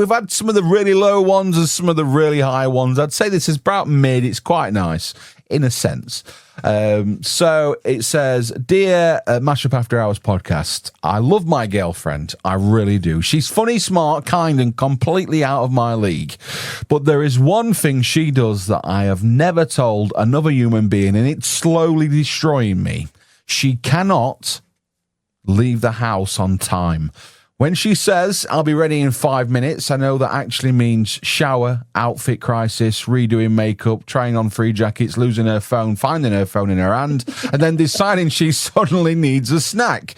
had some of the really low ones and some of the really high ones. I'd say this is about mid. It's quite nice in a sense. So it says, Dear Mashup After Hours podcast, I love my girlfriend. I really do. She's funny, smart, kind, and completely out of my league. But there is one thing she does that I have never told another human being, and it's slowly destroying me. She cannot leave the house on time. When she says, I'll be ready in 5 minutes, I know that actually means shower, outfit crisis, redoing makeup, trying on 3 jackets, losing her phone, finding her phone in her hand, and then deciding she suddenly needs a snack.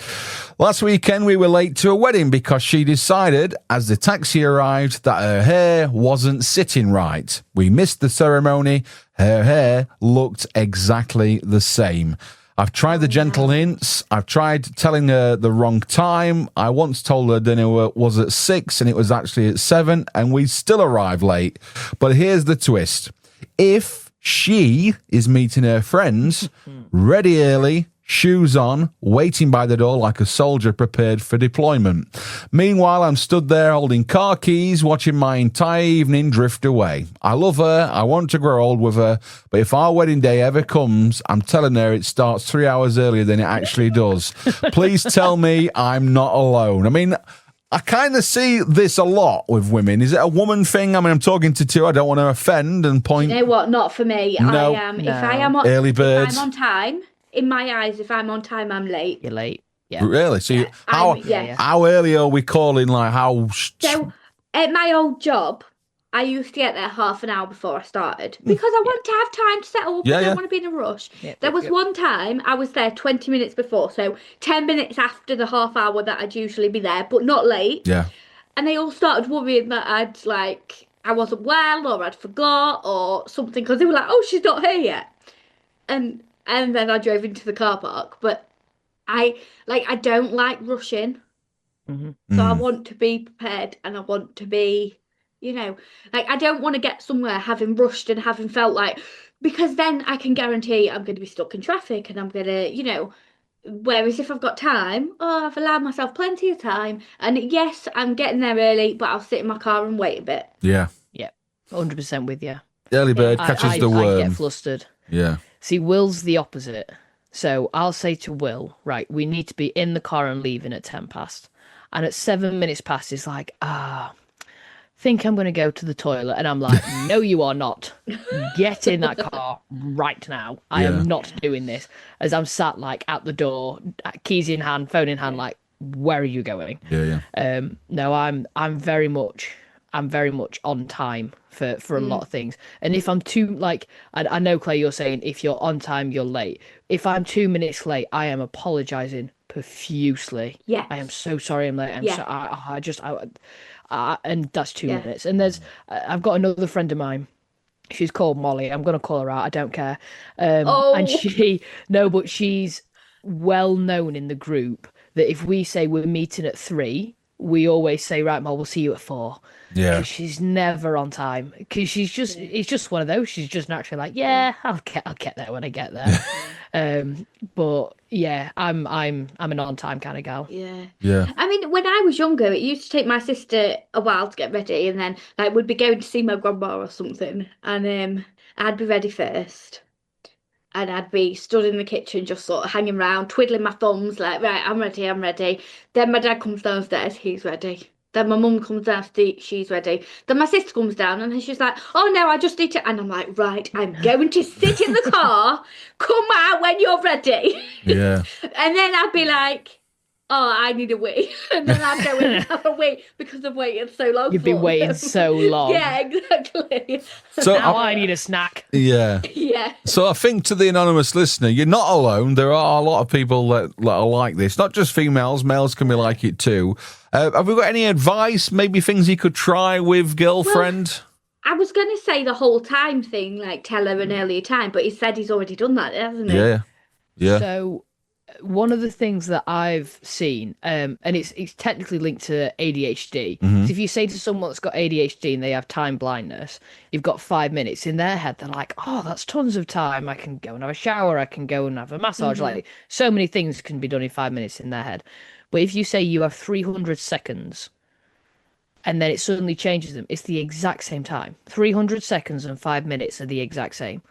Last weekend, we were late to a wedding because she decided, as the taxi arrived, that her hair wasn't sitting right. We missed the ceremony. Her hair looked exactly the same. I've tried the gentle hints. I've tried telling her the wrong time. I once told her dinner was at 6 and it was actually at 7, and we still arrived late. But here's the twist. If she is meeting her friends, ready early, shoes on, waiting by the door like a soldier prepared for deployment. Meanwhile, I'm stood there holding car keys, watching my entire evening drift away. I love her. I want to grow old with her. But if our wedding day ever comes, I'm telling her it starts 3 hours earlier than it actually does. Please tell me I'm not alone. I mean, I kind of see this a lot with women. Is it a woman thing? I mean, I'm talking to two. I don't want to offend and point. You know what? Not for me. No. If I am on, early birds. If I'm on time. In my eyes, if I'm on time, I'm late. You're late. Yeah. Really? So Yeah. how early are we calling? Like how? So at my old job, I used to get there half an hour before I started because I want to have time to settle up. I don't want to be in a rush. There was one time I was there 20 minutes before, so 10 minutes after the half hour that I'd usually be there, but not late. Yeah. And they all started worrying that I wasn't well or I'd forgot or something, because they were like, oh, she's not here yet. And then I drove into the car park. But I don't like rushing. Mm-hmm. So I want to be prepared, and I want to be, I don't want to get somewhere having rushed and having felt like, because then I can guarantee I'm going to be stuck in traffic and I'm going to, whereas if I've got time, I've allowed myself plenty of time. And yes, I'm getting there early, but I'll sit in my car and wait a bit. Yeah. Yeah. 100% with you. The early bird catches the worm. I get flustered. Yeah. See, Will's the opposite. So I'll say to Will, right, we need to be in the car and leaving at 10 past. And at 7 minutes past, he's like, think I'm going to go to the toilet. And I'm like, no, you are not. Get in that car right now. I am not doing this. As I'm sat at the door, keys in hand, phone in hand, like, where are you going? Yeah. No, I'm very much on time for a lot of things. And if I'm too, I know, Claire, you're saying if you're on time, you're late. If I'm 2 minutes late, I am apologising profusely. Yeah. I am so sorry I'm late. And that's 2 minutes. And I've got another friend of mine She's called Molly. I'm going to call her out. I don't care. Oh. And but she's well known in the group that if we say we're meeting at 3, we always say, right, Mol, we'll see you at 4. Yeah. 'Cause she's never on time. Because it's just one of those. She's just naturally like, yeah, I'll get there when I get there. But yeah, I'm an on-time kind of gal. Yeah. Yeah. I mean, when I was younger, it used to take my sister a while to get ready, and then like we'd be going to see my grandma or something, and I'd be ready first. And I'd be stood in the kitchen just sort of hanging around, twiddling my thumbs, like, right, I'm ready. Then my dad comes downstairs, he's ready. Then my mum comes downstairs, she's ready. Then my sister comes down and she's like, oh no, I just need to... And I'm like, right, I'm going to sit in the car, come out when you're ready. Yeah. And then I'd be like, oh, I need a wee. And then I'd go in and have a wee because I've waited so long. You've been waiting so long. Yeah, exactly. So Now I need a snack. Yeah. Yeah. So I think to the anonymous listener, you're not alone. There are a lot of people that are like this. Not just females. Males can be like it too. Have we got any advice? Maybe things you could try with girlfriend? I was going to say the whole time thing, like tell her an earlier time, but he said he's already done that, hasn't he? Yeah. Yeah. So one of the things that I've seen, and it's technically linked to ADHD. Mm-hmm. So if you say to someone that's got ADHD and they have time blindness, you've got 5 minutes. In their head, they're like, oh, that's tons of time. I can go and have a shower. I can go and have a massage. Like so many things can be done in 5 minutes in their head. But if you say you have 300 seconds and then it suddenly changes them, it's the exact same time. 300 seconds and 5 minutes are the exact same.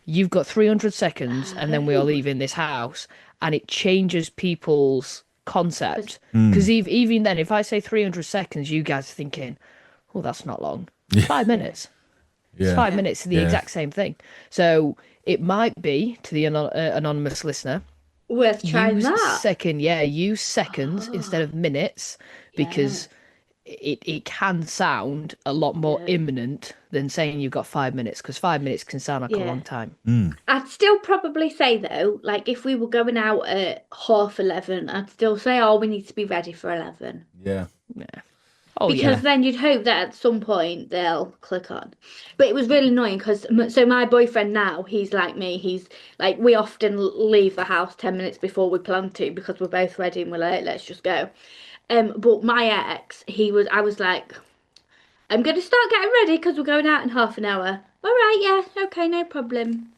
You've got 300 seconds and then we are leaving this house, and it changes people's concept. Because even then, if I say 300 seconds, you guys are thinking, oh, that's not long. 5 minutes. Yeah. It's 5 minutes are the exact same thing. So it might be, to the anonymous listener, Worth trying that. use seconds instead of minutes, because it can sound a lot more imminent than saying you've got 5 minutes, because 5 minutes can sound like a long time. I'd still probably say, though, like if we were going out at 11:30, I'd still say, oh, we need to be ready for 11. Yeah. Oh, Because then you'd hope that at some point they'll click on. But it was really annoying because, so my boyfriend now, he's like me. He's like, we often leave the house 10 minutes before we plan to because we're both ready and we're like, let's just go. But my ex, I was like, I'm going to start getting ready because we're going out in half an hour. All right, yeah, okay, no problem.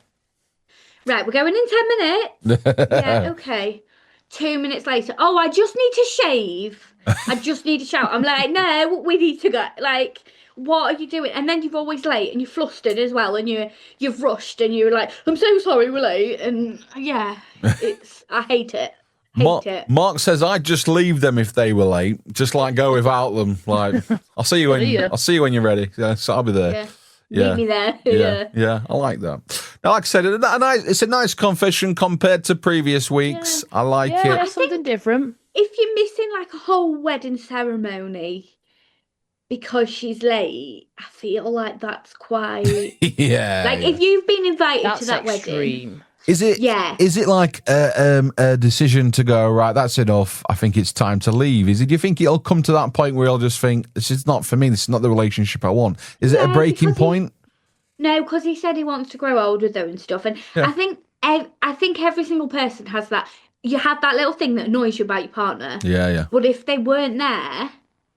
Right, we're going in 10 minutes. Yeah, okay. 2 minutes later, oh, I just need to shave. I just need to shower. I'm like, no, we need to go. Like, what are you doing? And then you're always late and you're flustered as well, and you've rushed and you're like, I'm so sorry, we're late. And yeah, I hate it. Mark says I'd just leave them if they were late. Just like go without them. Like I'll see you when you're ready. Yeah, so I'll be there. Yeah. Meet me there. Yeah, I like that. Now, like I said, it's a nice confession compared to previous weeks. I like it. Yeah, something different. If you're missing like a whole wedding ceremony because she's late, I feel like that's quite... Like if you've been invited to that wedding... Is it? Yeah. Is it like a decision to go, right, that's enough, I think it's time to leave? Do you think it'll come to that point where you'll just think, this is not for me, this is not the relationship I want? Is it a breaking point? No, because he said he wants to grow older though and stuff. And I think every single person has that. You have that little thing that annoys you about your partner. Yeah. But if they weren't there,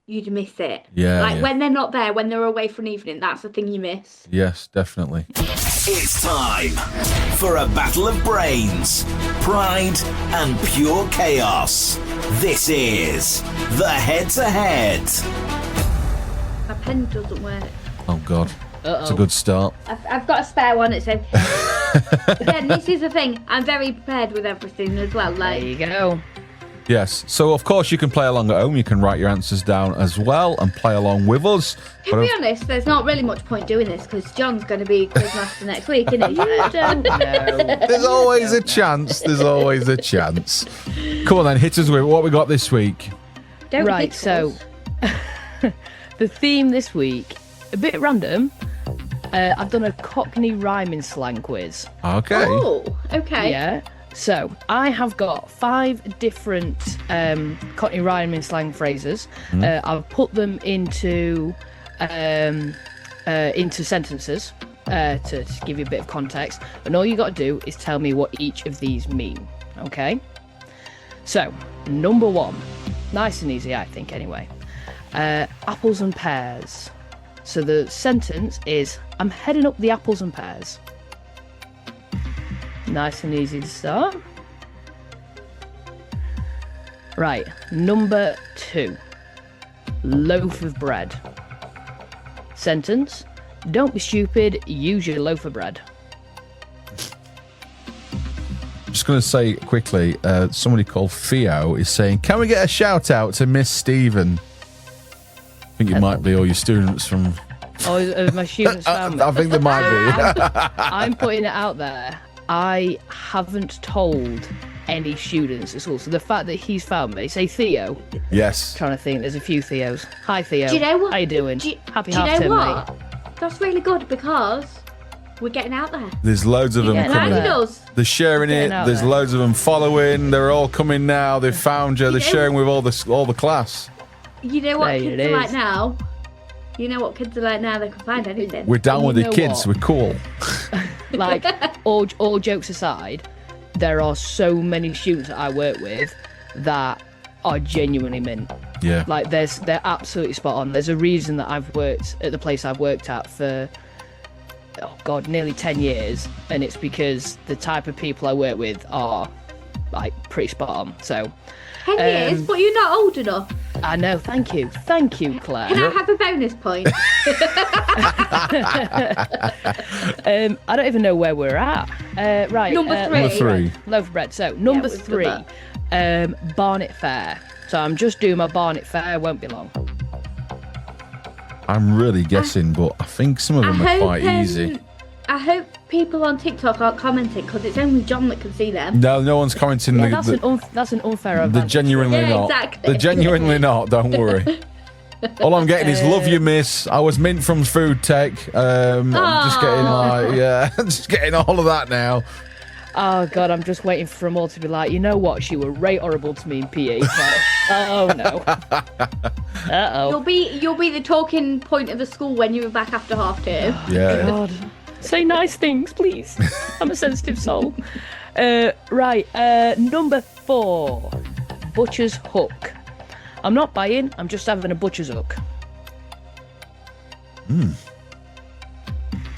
you'd miss it. Yeah. When they're not there, when they're away for an evening, that's the thing you miss. Yes, definitely. It's time for a battle of brains, pride, and pure chaos. This is the head-to-head. My pen doesn't work. Oh, God. It's a good start. I've got a spare one. It says. Again, this is the thing. I'm very prepared with everything as well. Like, there you go. Yes. So, of course, you can play along at home. You can write your answers down as well and play along with us. To be honest, there's not really much point doing this because John's going to be Quizmaster next week, isn't he? You don't know. There's always a chance. There's always a chance. Come on, then. Hit us with what we got this week. Don't so the theme this week, a bit random. I've done a Cockney rhyming slang quiz. Okay. Oh, okay. Yeah. So I have got 5 different Cockney rhyming slang phrases. I've put them into sentences. to give you a bit of context. And all you got to do is tell me what each of these mean. Okay? So, number 1. Nice and easy, I think, anyway. Apples and pears. So the sentence is, I'm heading up the apples and pears. Nice and easy to start. Right, number 2. Loaf of bread. Sentence, don't be stupid, use your loaf of bread. Just going to say quickly, somebody called Theo is saying, can we get a shout out to Miss Stephen? I think it might be all your students from... Oh, my students found me. I think there might be. I'm putting it out there. I haven't told any students at school. So the fact that he's found me, say Theo. Yes. I'm trying to think, there's a few Theos. Hi Theo. Do you know what? How you doing? Happy do you half know term, what? mate. That's really good because we're getting out there. There's loads of them Yeah, coming. Like us. They're sharing it. out There's there. loads of them following. They're all coming now. They've found you. They're know- sharing with all the class. You know what There kids it are like is. now? You know what kids are like now? They can find anything. We're down You with the know kids. what? We're cool. Like, all jokes aside, there are so many students that I work with that are genuinely mint. Yeah. Like, they're absolutely spot on. There's a reason that I've worked at the place I've worked at for, oh God, nearly 10 years. And it's because the type of people I work with are, like, pretty spot on. So, 10 years, but you're not old enough. I know. Thank you, Claire. Can I have a bonus point? I don't even know where we're at. Right. Number 3. Number 3. Loaf of bread. So, number we've 3, done Barnet Fair. So, I'm just doing my Barnet Fair. Won't be long. I'm really guessing, but I think some of them are quite easy. I hope people on TikTok aren't commenting because it's only John that can see them. No one's commenting. Yeah, that's an unfair They're advantage. genuinely Yeah, not. exactly. They're genuinely not. Don't worry. All I'm getting is love you, miss. I was mint from food tech. I'm just getting just getting all of that now. Oh God, I'm just waiting for them all to be like, you know what? She were right horrible to me in PE. Like, oh no. Uh-oh. You'll be the talking point of the school when you were back after half term. Yeah. God. Say nice things, please. I'm a sensitive soul. Right, number 4, butcher's hook. I'm not buying. I'm just having a butcher's hook.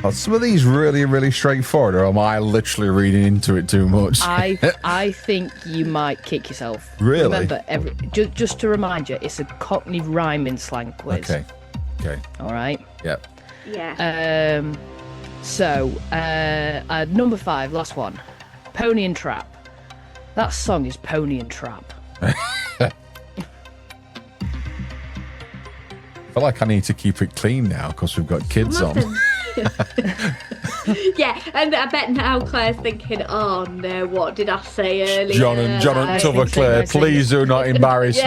Are some of these really, really straightforward, or am I literally reading into it too much? I think you might kick yourself. Really? Remember, just to remind you, it's a Cockney rhyming slang quiz. Okay. All right. Yep. Yeah. So, number 5, last one. Pony and Trap. That song is Pony and Trap. I feel like I need to keep it clean now because we've got kids on. Yeah, and I bet now Claire's thinking, oh no, what did I say earlier? John and Tubber Claire, please do not embarrass me.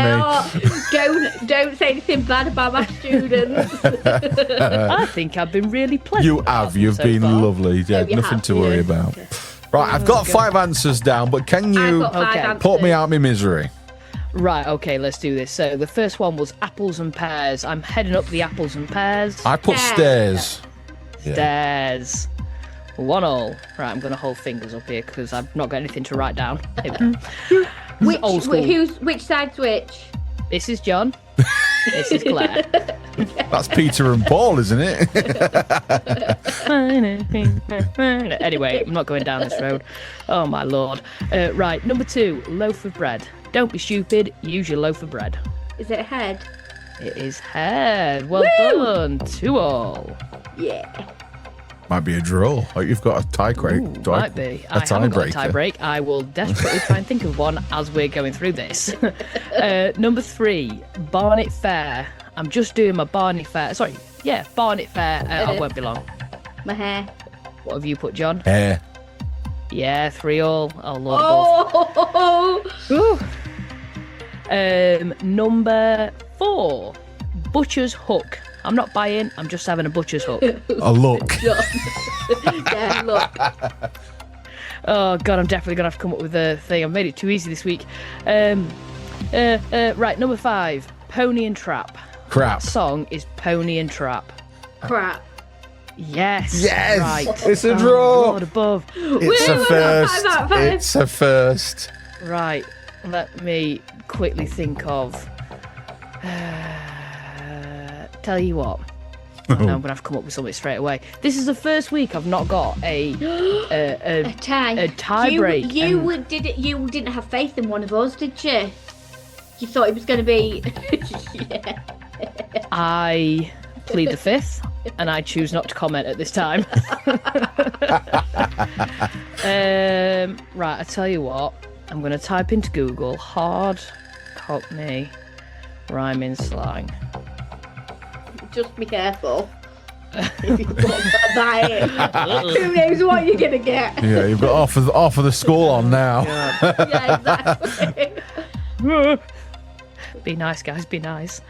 Don't say anything bad about my students. I think I've been really pleasant. You have. You've so been far. lovely. Yeah, you nothing have, to worry yeah. about. Right, I've got 5 answers down, but can I've you got 5 Okay. answers. put me out of my misery? Right, okay, let's do this. So the first one was apples and pears. I'm heading up the apples and pears. I put stairs. Yeah. Stairs. 1-1. Right, I'm going to hold fingers up here because I've not got anything to write down. Here we go. Old school. Which side's which? This is John. This is Claire. That's Peter and Paul, isn't it? Anyway, I'm not going down this road. Oh, my lord. Right, number 2, loaf of bread. Don't be stupid, use your loaf of bread. Is it head? It is head. Well done. 2-2. Yeah. Might be a draw. Oh, you've got a tie break. Might be. I haven't got a tie break. I will desperately try and think of one as we're going through this. Number 3, Barnet Fair. I'm just doing my Barnet Fair. Sorry, yeah, Barnet Fair. I won't be long. My hair. What have you put, John? Hair. Yeah, 3-3. Oh, Lord above. Oh! Number 4, butcher's hook. I'm not buying. I'm just having a butcher's hook. A look. Yeah, look. Oh God, I'm definitely gonna have to come up with a thing. I've made it too easy this week. Right, number 5, Pony and Trap. Crap. That song is Pony and Trap. Crap. Yes. Yes. Right. It's a draw. Lord above. It's a Woo, first. 5 out of 5. It's a first. Right. Let me quickly think of. Tell you what. Oh, no, I'm gonna have to come up with something straight away. This is the first week I've not got a tie break. You didn't have faith in one of us, did you? You thought it was going to be. Yeah. I plead the fifth, and I choose not to comment at this time. Right, I tell you what. I'm going to type into Google hard Cockney rhyming slang. Just be careful. If you put that in, who knows what you're going to get? Yeah, you've got half of the school on now. Yeah, exactly. Be nice, guys. Be nice.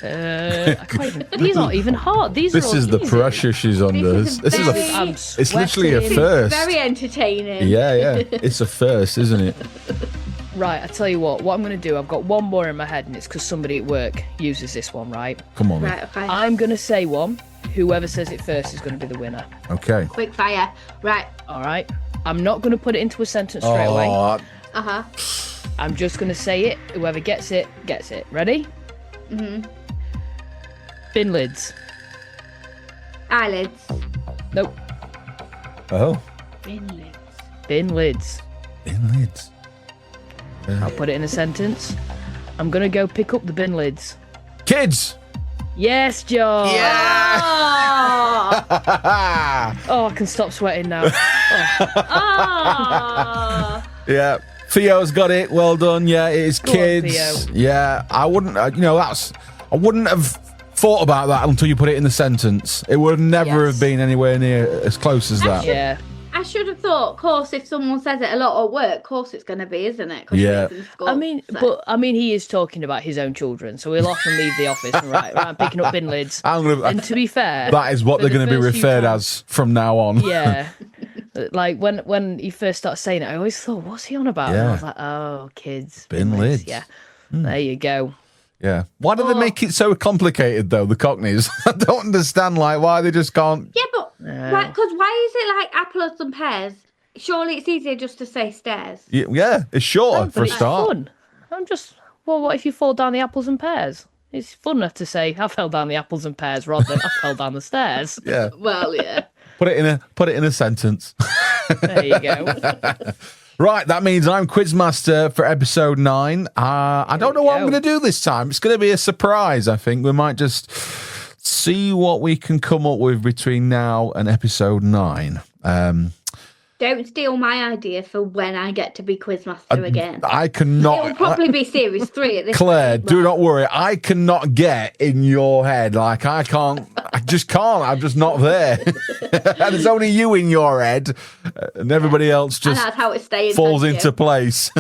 I can't even, these aren't even hard. These This are is all the easy. pressure she's under. This is This is a. very- I'm It's literally a sweating. first. Very entertaining. Yeah. It's a first, isn't it? Right, I tell you what I'm going to do, I've got one more in my head, and it's because somebody at work uses this one, right? Come on. Right, okay. I'm going to say one. Whoever says it first is going to be the winner. Okay. Quick fire. Right. All right? I'm not going to put it into a sentence straight away. Uh-huh. I'm just going to say it. Whoever gets it, gets it. Ready? Mm-hmm. Bin lids. Eyelids. Nope. Oh. Bin lids. Bin lids. In lids. I'll put it in a sentence. I'm going to go pick up the bin lids. Kids. Yes, Joe. Yeah. Oh, I can stop sweating now. Oh. Yeah. Theo's got it. Well done. Yeah, it is Go on, kids. Theo. Yeah, I wouldn't. I wouldn't have thought about that until you put it in the sentence. It would never Yes. have been anywhere near as close as that. Yeah. I should have thought, of course, if someone says it a lot at work, of course it's going to be, isn't it? 'Cause Yeah. she's in school, I mean, so. he is talking about his own children, so he'll often leave the office and right, I'm picking up bin lids. And to be fair, That is what for they're the going to be first few referred times- as from now on. Yeah. Like when he first started saying it, I always thought, what's he on about? And Yeah. I was like, oh, kids. Bin lids. Yeah. There you go. Yeah. Why do they make it so complicated though? The Cockneys. I don't understand. Like why they just can't. Yeah, but why is it like apples and pears? Surely it's easier just to say stairs. Yeah, it's shorter But for a it's start. fun. What if you fall down the apples and pears? It's funner to say I fell down the apples and pears rather than I fell down the stairs. Yeah. Well, yeah. Put it in a sentence. There you go. Right, that means I'm Quizmaster for episode 9. I don't know what I'm go. going to do this time. It's going to be a surprise, I think. We might just see what we can come up with between now and episode 9. Don't steal my idea for when I get to be Quizmaster again. I It'll cannot... probably be series 3 at this Claire, point, do but- not worry. I cannot get in your head. Like, I just can't. I'm just not there. And there's only you in your head. And everybody else And just that's how it stays. falls thank into you. place.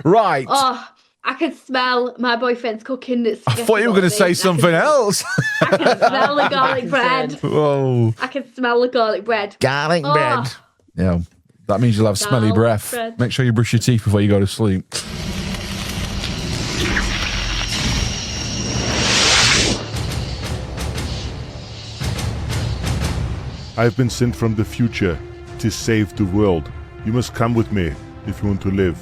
Right. Oh, I can smell my boyfriend's cooking. That's I thought you were going to say something else. I can smell the garlic bread. Whoa. I can smell the garlic bread. Garlic Oh. bread. Yeah. That means you'll have smelly Garlic breath. bread. Make sure you brush your teeth before you go to sleep. I've been sent from the future to save the world. You must come with me if you want to live.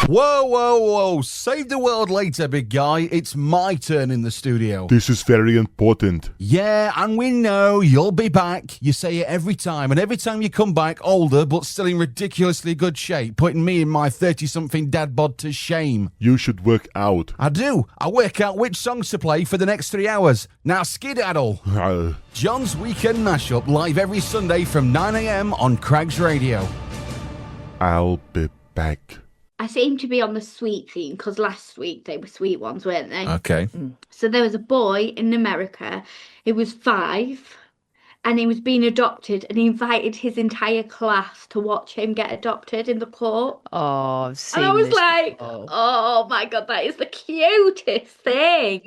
Whoa, whoa, whoa. Save the world later, big guy. It's my turn in the studio. This is very important. Yeah, and we know you'll be back. You say it every time, and every time you come back older but still in ridiculously good shape, putting me and my 30-something dad bod to shame. You should work out. I do. I work out which songs to play for the next 3 hours. Now skedaddle. John's Weekend Mashup, live every Sunday from 9 a.m. on Craig's Radio. I'll be back. I seem to be on the sweet theme because last week they were sweet ones, weren't they? Okay. So there was a boy in America. He was 5 and he was being adopted, and he invited his entire class to watch him get adopted in the court. Oh, I've seen And I was this like, before. oh my God, that is the cutest thing.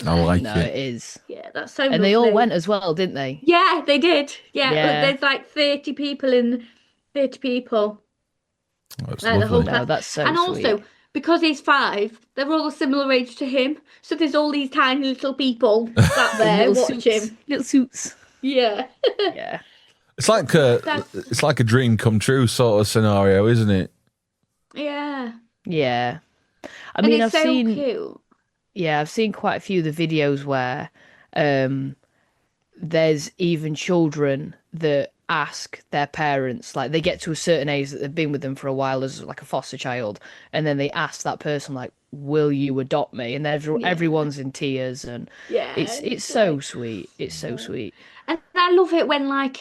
I like No, it. it is. Yeah, that's so And they all lovely. went as well, didn't they? Yeah, they did. Yeah, Yeah. there's like 30 people in 30 people. That's Like the whole lovely. No, that's so and sweet. also because he's 5, they're all a similar age to him. So there's all these tiny little people sat there watching. Little suits. Yeah. Yeah. It's like a dream come true sort of scenario, isn't it? Yeah. Yeah. I And mean, it's I've so seen cute. Yeah, I've seen quite a few of the videos where there's even children that ask their parents, like they get to a certain age that they've been with them for a while as like a foster child, and then they ask that person like, "Will you adopt me?" And everyone's in tears, and Yeah. it's so sweet. It's so sweet. And I love it when like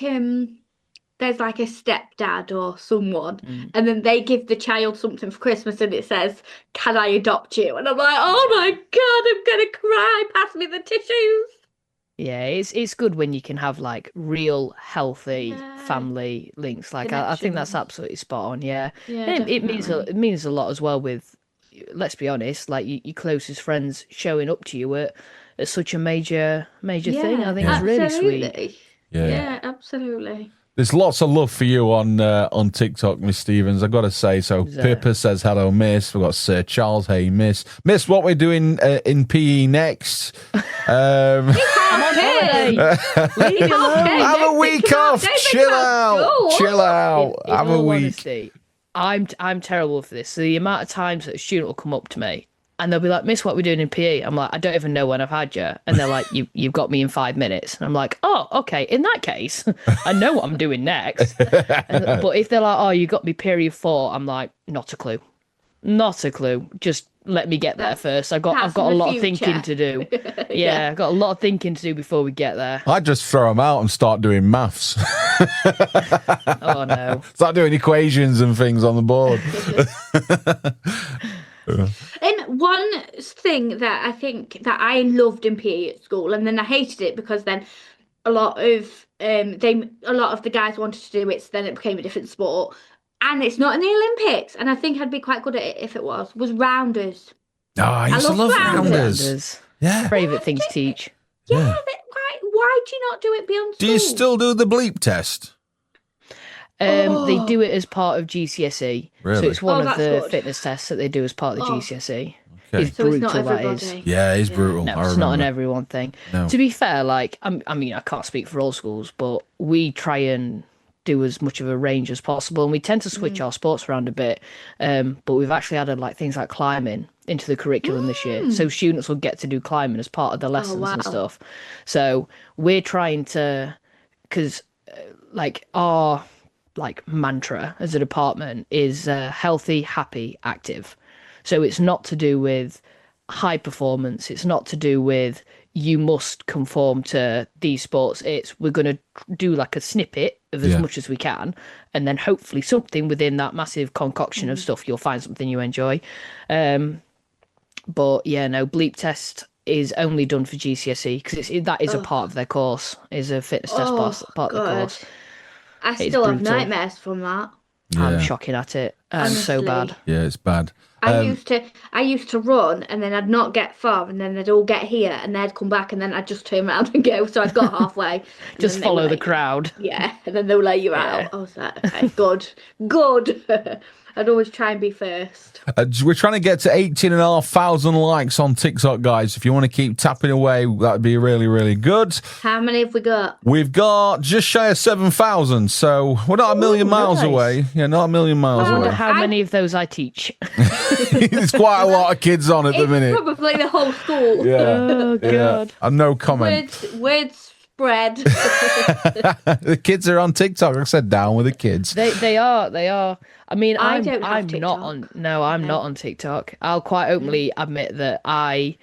there's like a stepdad or someone, and then they give the child something for Christmas, and it says, "Can I adopt you?" And I'm like, "Oh my God, I'm gonna cry. Pass me the tissues." Yeah, it's good when you can have like real healthy Yeah. family links. Like I think that's Connections. absolutely spot on. Yeah, Yeah, and it means definitely. it means a lot as well with, let's be honest, like your closest friends showing up to you at such a major thing. I think it's really sweet. absolutely. Yeah. Yeah, absolutely. There's lots of love for you on TikTok, Miss Stevens. I've got to say. So Pippa says hello, Miss. We've got Sir Charles. Hey, Miss. Miss, what we're doing in PE next? I'm on holiday. Leave me alone. Have a week off. Chill out. Chill out. In Have a all week. honesty, I'm terrible for this. So the amount of times that a student will come up to me and they'll be like, "Miss, what we're doing in PE?" I'm like, "I don't even know when I've had you." And they're like, "You've got me in 5 minutes." And I'm like, "Oh, okay. In that case, I know what I'm doing next." But if they're like, "Oh, you got me period 4," I'm like, "Not a clue. Not a clue. Just let me get there first. I've got a lot of thinking to do." Yeah, I've got a lot of thinking to do before we get there. I just throw them out and start doing maths. Oh no. Start doing equations and things on the board. And one thing that I think that I loved in PE at school, and then I hated it because then a lot of the guys wanted to do it, so then it became a different sport. And it's not in the Olympics, and I think I'd be quite good at it if it was rounders. Oh, I used to love love rounders. rounders. Yeah. Favourite thing to teach. Yeah, why do you not do it beyond school? Do you still do the bleep test? They do it as part of GCSE. Really? So it's one of that's the good. fitness tests that they do as part of the GCSE. Okay. It's So it's brutal, not that everybody. is. Yeah, it's brutal. No, I it's not an remember. everyone thing. No. To be fair, like, I mean, I can't speak for all schools, but we try and do as much of a range as possible, and we tend to switch our sports around a bit. But we've actually added like things like climbing into the curriculum this year, so students will get to do climbing as part of their lessons and wow. stuff. So we're trying to, because like our mantra as a department is healthy, happy, active. So it's not to do with high performance. It's not to do with you must conform to these sports. It's we're going to do like a snippet of as much as we can, and then hopefully something within that massive concoction of stuff, you'll find something you enjoy. But yeah, no, bleep test is only done for GCSE because that is a part of their course, is a fitness test part of the course. I It's still have brutal. nightmares from that. I'm shocking at it. So Honestly. bad. Yeah, it's bad. I used to run, and then I'd not get far, and then they'd all get here, and they'd come back, and then I'd just turn around and go. So I got halfway. And Just then they follow were the like, crowd. Yeah, and then they'll lay you out. I was like, okay, good. I'd always try and be first. We're trying to get to 18,500 likes on TikTok, guys. If you want to keep tapping away, that'd be really, really good. How many have we got? We've got just shy of 7,000, so we're not a million miles nice. away. Yeah, not a million miles I wonder away. how many of those I teach. There's quite a lot of kids on at the It's minute. probably the whole school. Yeah. Oh, God. And no comment. Words spread. The kids are on TikTok. Like I said, down with the kids. They are. I mean, I I'm don't have not TikTok. on. No, I'm not on TikTok. I'll quite openly admit that I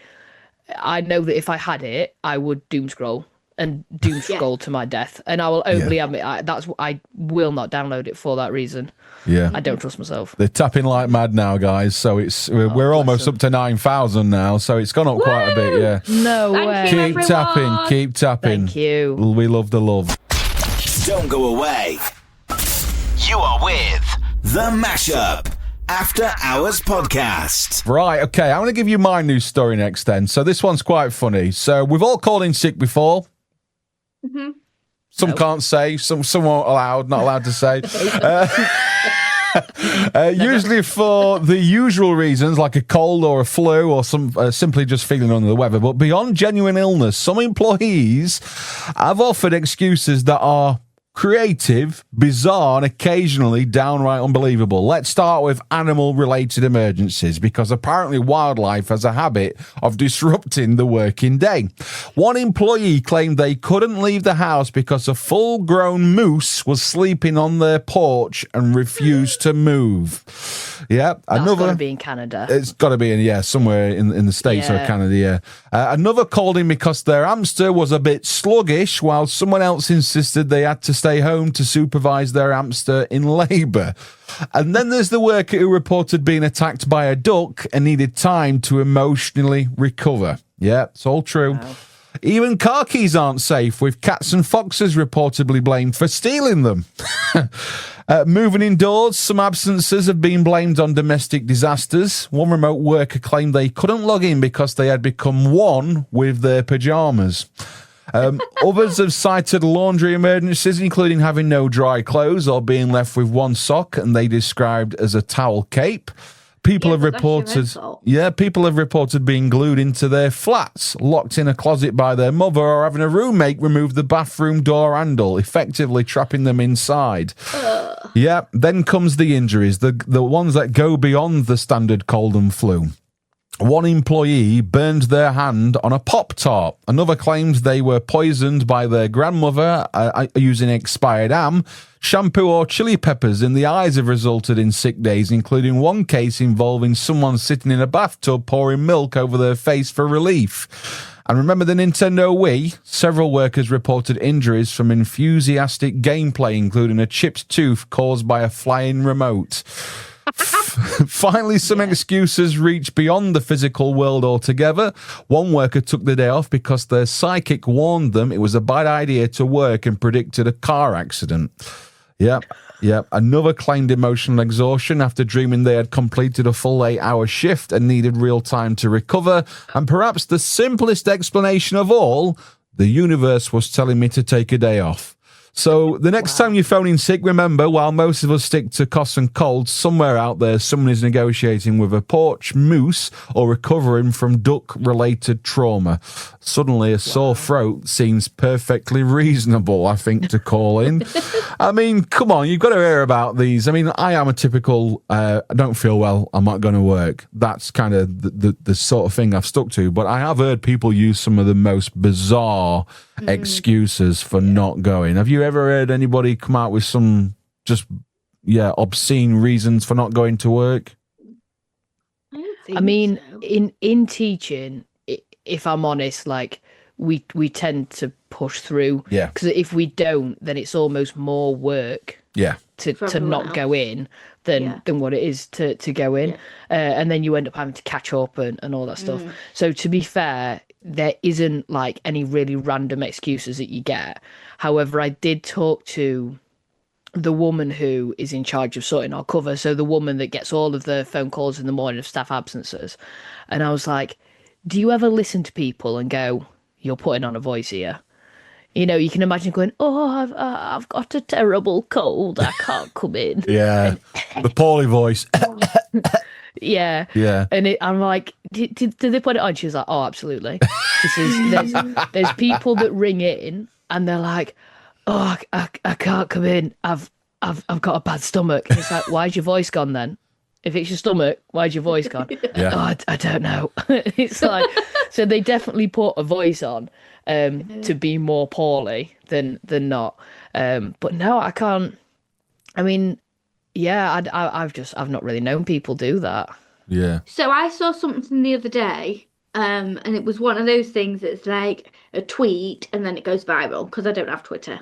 know that if I had it, I would doom scroll to my death, and I will openly admit I will not download it for that reason. Yeah. I don't trust myself. They're tapping like mad now, guys. So we're almost up to 9,000 now. So it's gone up quite a bit. Yeah. No Thank way. you. Keep tapping. Keep tapping. Thank you. We love the love. Don't go away. You are with The Mashup After Hours Podcast. Right, okay, I'm going to give you my news story next then. So this one's quite funny. So we've all called in sick before. Some can't say, some weren't allowed, not allowed to say. Usually for the usual reasons, like a cold or a flu or simply just feeling under the weather. But beyond genuine illness, some employees have offered excuses that are creative, bizarre, and occasionally downright unbelievable. Let's start with animal-related emergencies, because apparently wildlife has a habit of disrupting the working day. One employee claimed they couldn't leave the house because a full-grown moose was sleeping on their porch and refused to move. Yeah, That's got to be in Canada. It's got to be somewhere in the States or Canada, yeah. Another called in because their hamster was a bit sluggish, while someone else insisted they had to stay home to supervise their hamster in labour. And then there's the worker who reported being attacked by a duck and needed time to emotionally recover. Yeah, it's all true. Wow. Even car keys aren't safe, with cats and foxes reportedly blamed for stealing them. Moving indoors, some absences have been blamed on domestic disasters. One remote worker claimed they couldn't log in because they had become one with their pyjamas. Others have cited laundry emergencies, including having no dry clothes or being left with one sock, and they described as a towel cape. People have reported being glued into their flats, locked in a closet by their mother, or having a roommate remove the bathroom door handle, effectively trapping them inside. Yeah, then comes the injuries, the ones that go beyond the standard cold and flu. One employee burned their hand on a Pop-Tart. Another claims they were poisoned by their grandmother using expired ham. Shampoo or chili peppers in the eyes have resulted in sick days, including one case involving someone sitting in a bathtub pouring milk over their face for relief. And remember the Nintendo Wii? Several workers reported injuries from enthusiastic gameplay, including a chipped tooth caused by a flying remote. Finally, some excuses reach beyond the physical world altogether. One worker took the day off because their psychic warned them it was a bad idea to work and predicted a car accident. Yep. Another claimed emotional exhaustion after dreaming they had completed a full 8-hour shift and needed real time to recover. And perhaps the simplest explanation of all, the universe was telling me to take a day off. So the next time you're phoning sick, remember, while most of us stick to coughs and colds, somewhere out there someone is negotiating with a porch moose or recovering from duck-related trauma. Suddenly a sore throat seems perfectly reasonable, I think, to call in. I mean, come on, you've got to hear about these. I mean, I am a typical, I don't feel well, I'm not going to work. That's kind of the sort of thing I've stuck to. But I have heard people use some of the most bizarre excuses for not going. Have you ever heard anybody come out with some just obscene reasons for not going to work? I mean, in teaching, if I'm honest, like we tend to push through. Yeah. Because if we don't, then it's almost more work. Yeah. To not go in than what it is to go in. Yeah. And then you end up having to catch up and all that stuff. So to be fair, there isn't like any really random excuses that you get. However, I did talk to the woman who is in charge of sorting our cover. So the woman that gets all of the phone calls in the morning of staff absences. And I was like, do you ever listen to people and go, you're putting on a voice here? You know, you can imagine going, oh, I've got a terrible cold. I can't come in. Yeah, the poorly voice. Yeah. And I'm like, did they put it on? She was like, oh, absolutely. She says, there's people that ring in and they're like, oh, I can't come in. I've got a bad stomach. And it's like, why's your voice gone then? If it's your stomach, why's your voice gone? Yeah. Oh, I don't know. It's like, so they definitely put a voice on to be more poorly than not. But no, I can't. I mean, yeah, I've not really known people do that. Yeah. So I saw something the other day, and it was one of those things that's like a tweet and then it goes viral because I don't have Twitter.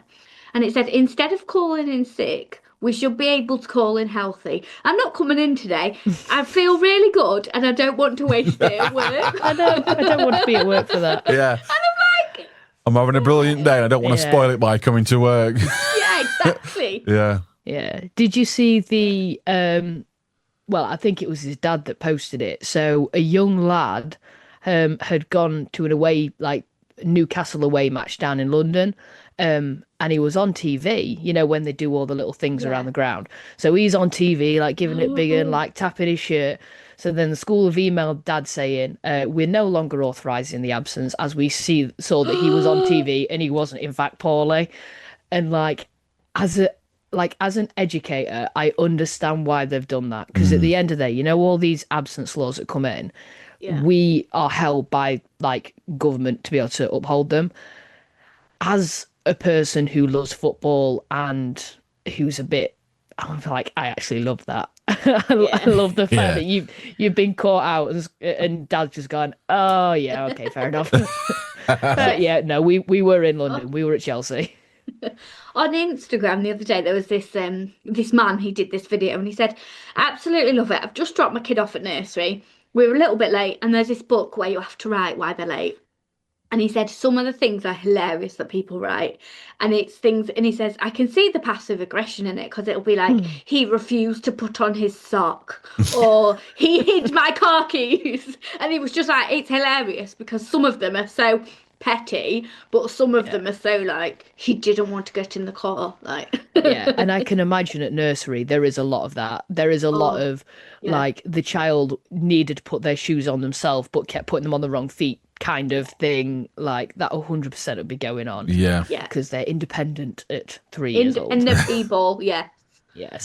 And it said, instead of calling in sick, we should be able to call in healthy. I'm not coming in today. I feel really good and I don't want to waste it at work. I don't want to be at work for that. Yeah. And I'm like, I'm having a brilliant day and I don't want to spoil it by coming to work. Yeah, exactly. Yeah. Did you see the, well, I think it was his dad that posted it. So a young lad had gone to an away, like Newcastle away match down in London. And he was on TV, you know, when they do all the little things around the ground. So he's on TV, like giving it big and like tapping his shirt. So then the school have emailed Dad saying, we're no longer authorising the absence, as we saw that he was on TV and he wasn't in fact poorly. And like as an educator, I understand why they've done that, because at the end of the day, you know, all these absence laws that come in, we are held by like government to be able to uphold them. As a person who loves football and who's a bit, I'm like, I actually love that. I love the fact that you've been caught out and Dad's just gone, oh yeah, okay, fair enough. We were in London. We were at Chelsea. On Instagram the other day, there was this man, he did this video and he said, absolutely love it. I've just dropped my kid off at nursery. We were a little bit late and there's this book where you have to write why they're late. And he said some of the things are hilarious that people write. And it's things, and he says, I can see the passive aggression in it, because it'll be like, he refused to put on his sock, or he hid my car keys. And he was just like, it's hilarious, because some of them are so petty, but some of them are so like, he didn't want to get in the car. Like, and I can imagine at nursery, there is a lot of that. There is a lot of like, the child needed to put their shoes on themselves, but kept putting them on the wrong feet, kind of thing. Like that 100% would be going on. Yeah, because they're independent at 3 years old. And the people, yes. Yeah.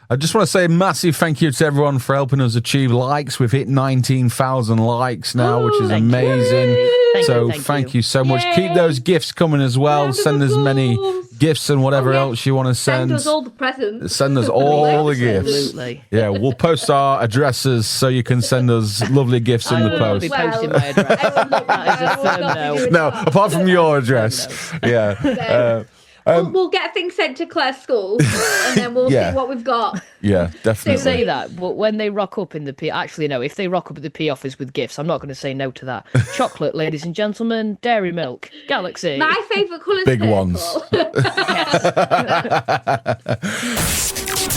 I just want to say a massive thank you to everyone for helping us achieve likes. We've hit 19,000 likes now, which is amazing. Thank you so much. Yay. Keep those gifts coming as well. Send us many gifts and whatever else you want to send. Send us all the presents. Send us all the gifts. Absolutely. Yeah, we'll post our addresses so you can send us lovely gifts in the post. I will be posting my address. That is a firm no. No, apart from your address. Yeah. We'll get things sent to Clare's school, and then we'll see what we've got. Yeah, definitely. They say that, but when they rock up in the P, actually no, if they rock up at the P office with gifts, I'm not going to say no to that. Chocolate, ladies and gentlemen, dairy milk, Galaxy. My favourite colour is big purple. ones.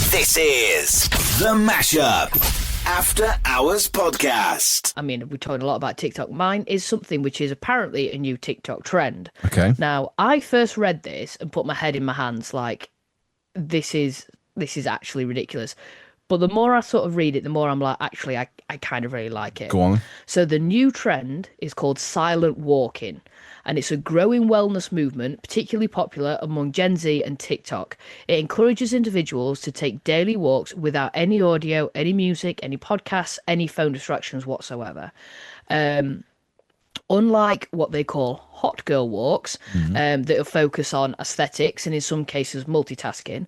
This is The Mashup After Hours Podcast. I mean, we're talking a lot about TikTok. Mine is something which is apparently a new TikTok trend. Okay. Now, I first read this and put my head in my hands like, this is actually ridiculous. But the more I sort of read it, the more I'm like, actually, I kind of really like it. Go on. So the new trend is called silent walking. And it's a growing wellness movement, particularly popular among Gen Z and TikTok. It encourages individuals to take daily walks without any audio, any music, any podcasts, any phone distractions whatsoever. Unlike what they call hot girl walks, that focus on aesthetics and in some cases multitasking,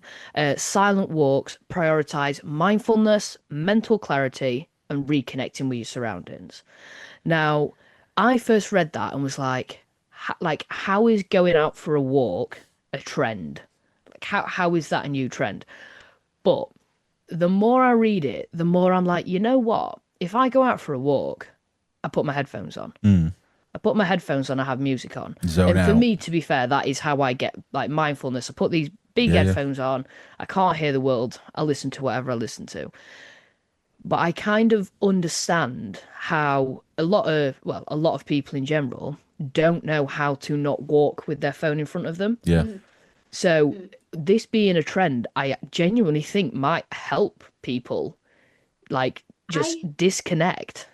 silent walks prioritize mindfulness, mental clarity, and reconnecting with your surroundings. Now, I first read that and was like, how is going out for a walk a trend? Like, how is that a new trend? But the more I read it, the more I'm like, you know what? If I go out for a walk, I put my headphones on. I put my headphones on, I have music on. Zone and for out. me, to be fair, that is how I get like mindfulness. I put these big headphones on. I can't hear the world. I listen to whatever I listen to. But I kind of understand how a lot of people in general don't know how to not walk with their phone in front of them. Yeah. So this being a trend, I genuinely think might help people like just disconnect.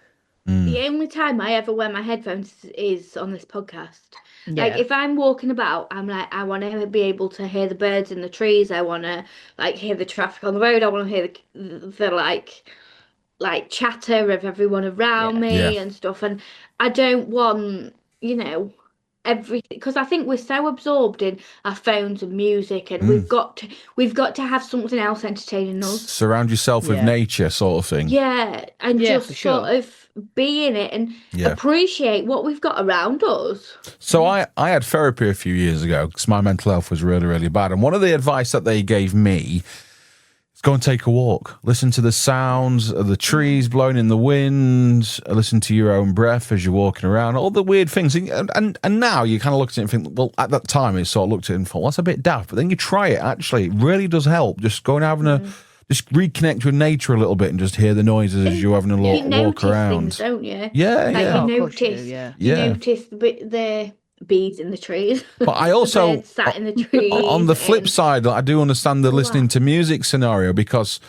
The only time I ever wear my headphones is on this podcast. Yeah. Like if I'm walking about, I'm like, I want to be able to hear the birds in the trees. I want to like hear the traffic on the road. I want to hear the like chatter of everyone around me and stuff. And I don't want, everything, because I think we're so absorbed in our phones and music, and we've got to have something else entertaining us. Surround yourself with nature, sort of thing. Yeah, and just sort of be in it and appreciate what we've got around us. So I had therapy a few years ago because my mental health was really, really bad. And one of the advice that they gave me is go and take a walk. Listen to the sounds of the trees blowing in the wind. Listen to your own breath as you're walking around. All the weird things. And now you kind of look at it and think, well, at that time, it sort of looked at it and thought, well, that's a bit daft. But then you try it, actually. It really does help. Just going and having just reconnect with nature a little bit and just hear the noises as you're having a walk around. Things, don't you? Yeah, like yeah. You notice, you notice the bees in the trees. But I also, The birds sat in the trees. on the flip side, I do understand the listening to music scenario because,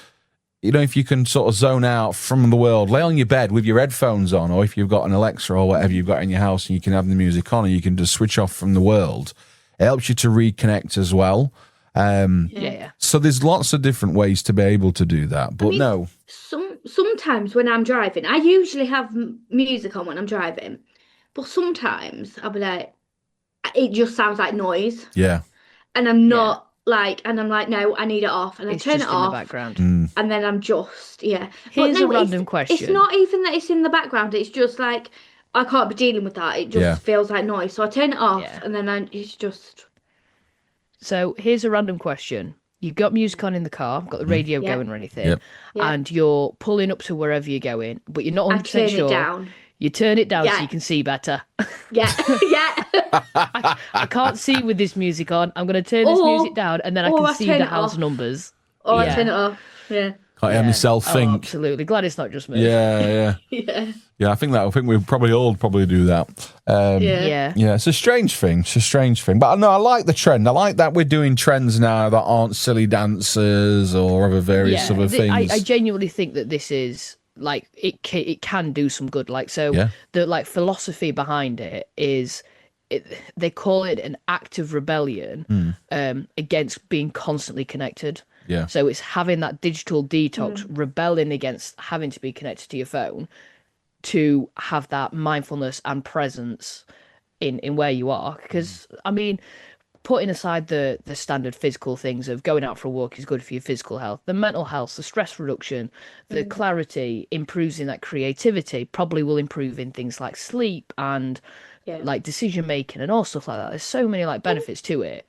you know, if you can sort of zone out from the world, lay on your bed with your headphones on, or if you've got an Alexa or whatever you've got in your house and you can have the music on and you can just switch off from the world, it helps you to reconnect as well. So there's lots of different ways to be able to do that. But sometimes when I'm driving, I usually have music on when I'm driving, but sometimes I'll be like, it just sounds like noise. Yeah. And I'm not and I'm like, no, I need it off. And I turn it off. In the background. And then I'm just, Here's a random question. It's not even that it's in the background. It's just like, I can't be dealing with that. It just feels like noise. So I turn it off and then it's just. So here's a random question. You've got music on in the car, got the radio going or anything, and you're pulling up to wherever you're going, but you're not 100% sure. I turn it down. You turn it down so you can see better. Yeah. I can't see with this music on. I'm going to turn this music down, and then I can see the house numbers. Or I turn it off. Yeah. Can't hear myself think. Absolutely. Glad it's not just me. Yeah. Yeah, I think we probably all do that. Yeah, it's a strange thing. But no, I like the trend. I like that we're doing trends now that aren't silly dances or other various other things. I genuinely think that this is like it can do some good. Like the philosophy behind it is. They call it an act of rebellion against being constantly connected. Yeah. So it's having that digital detox, rebelling against having to be connected to your phone, to have that mindfulness and presence in where you are. Because I mean, putting aside the standard physical things of going out for a walk is good for your physical health, the mental health, the stress reduction, the clarity, improves in that creativity, probably will improve in things like sleep and like decision making and all stuff like that. There's so many like benefits to it.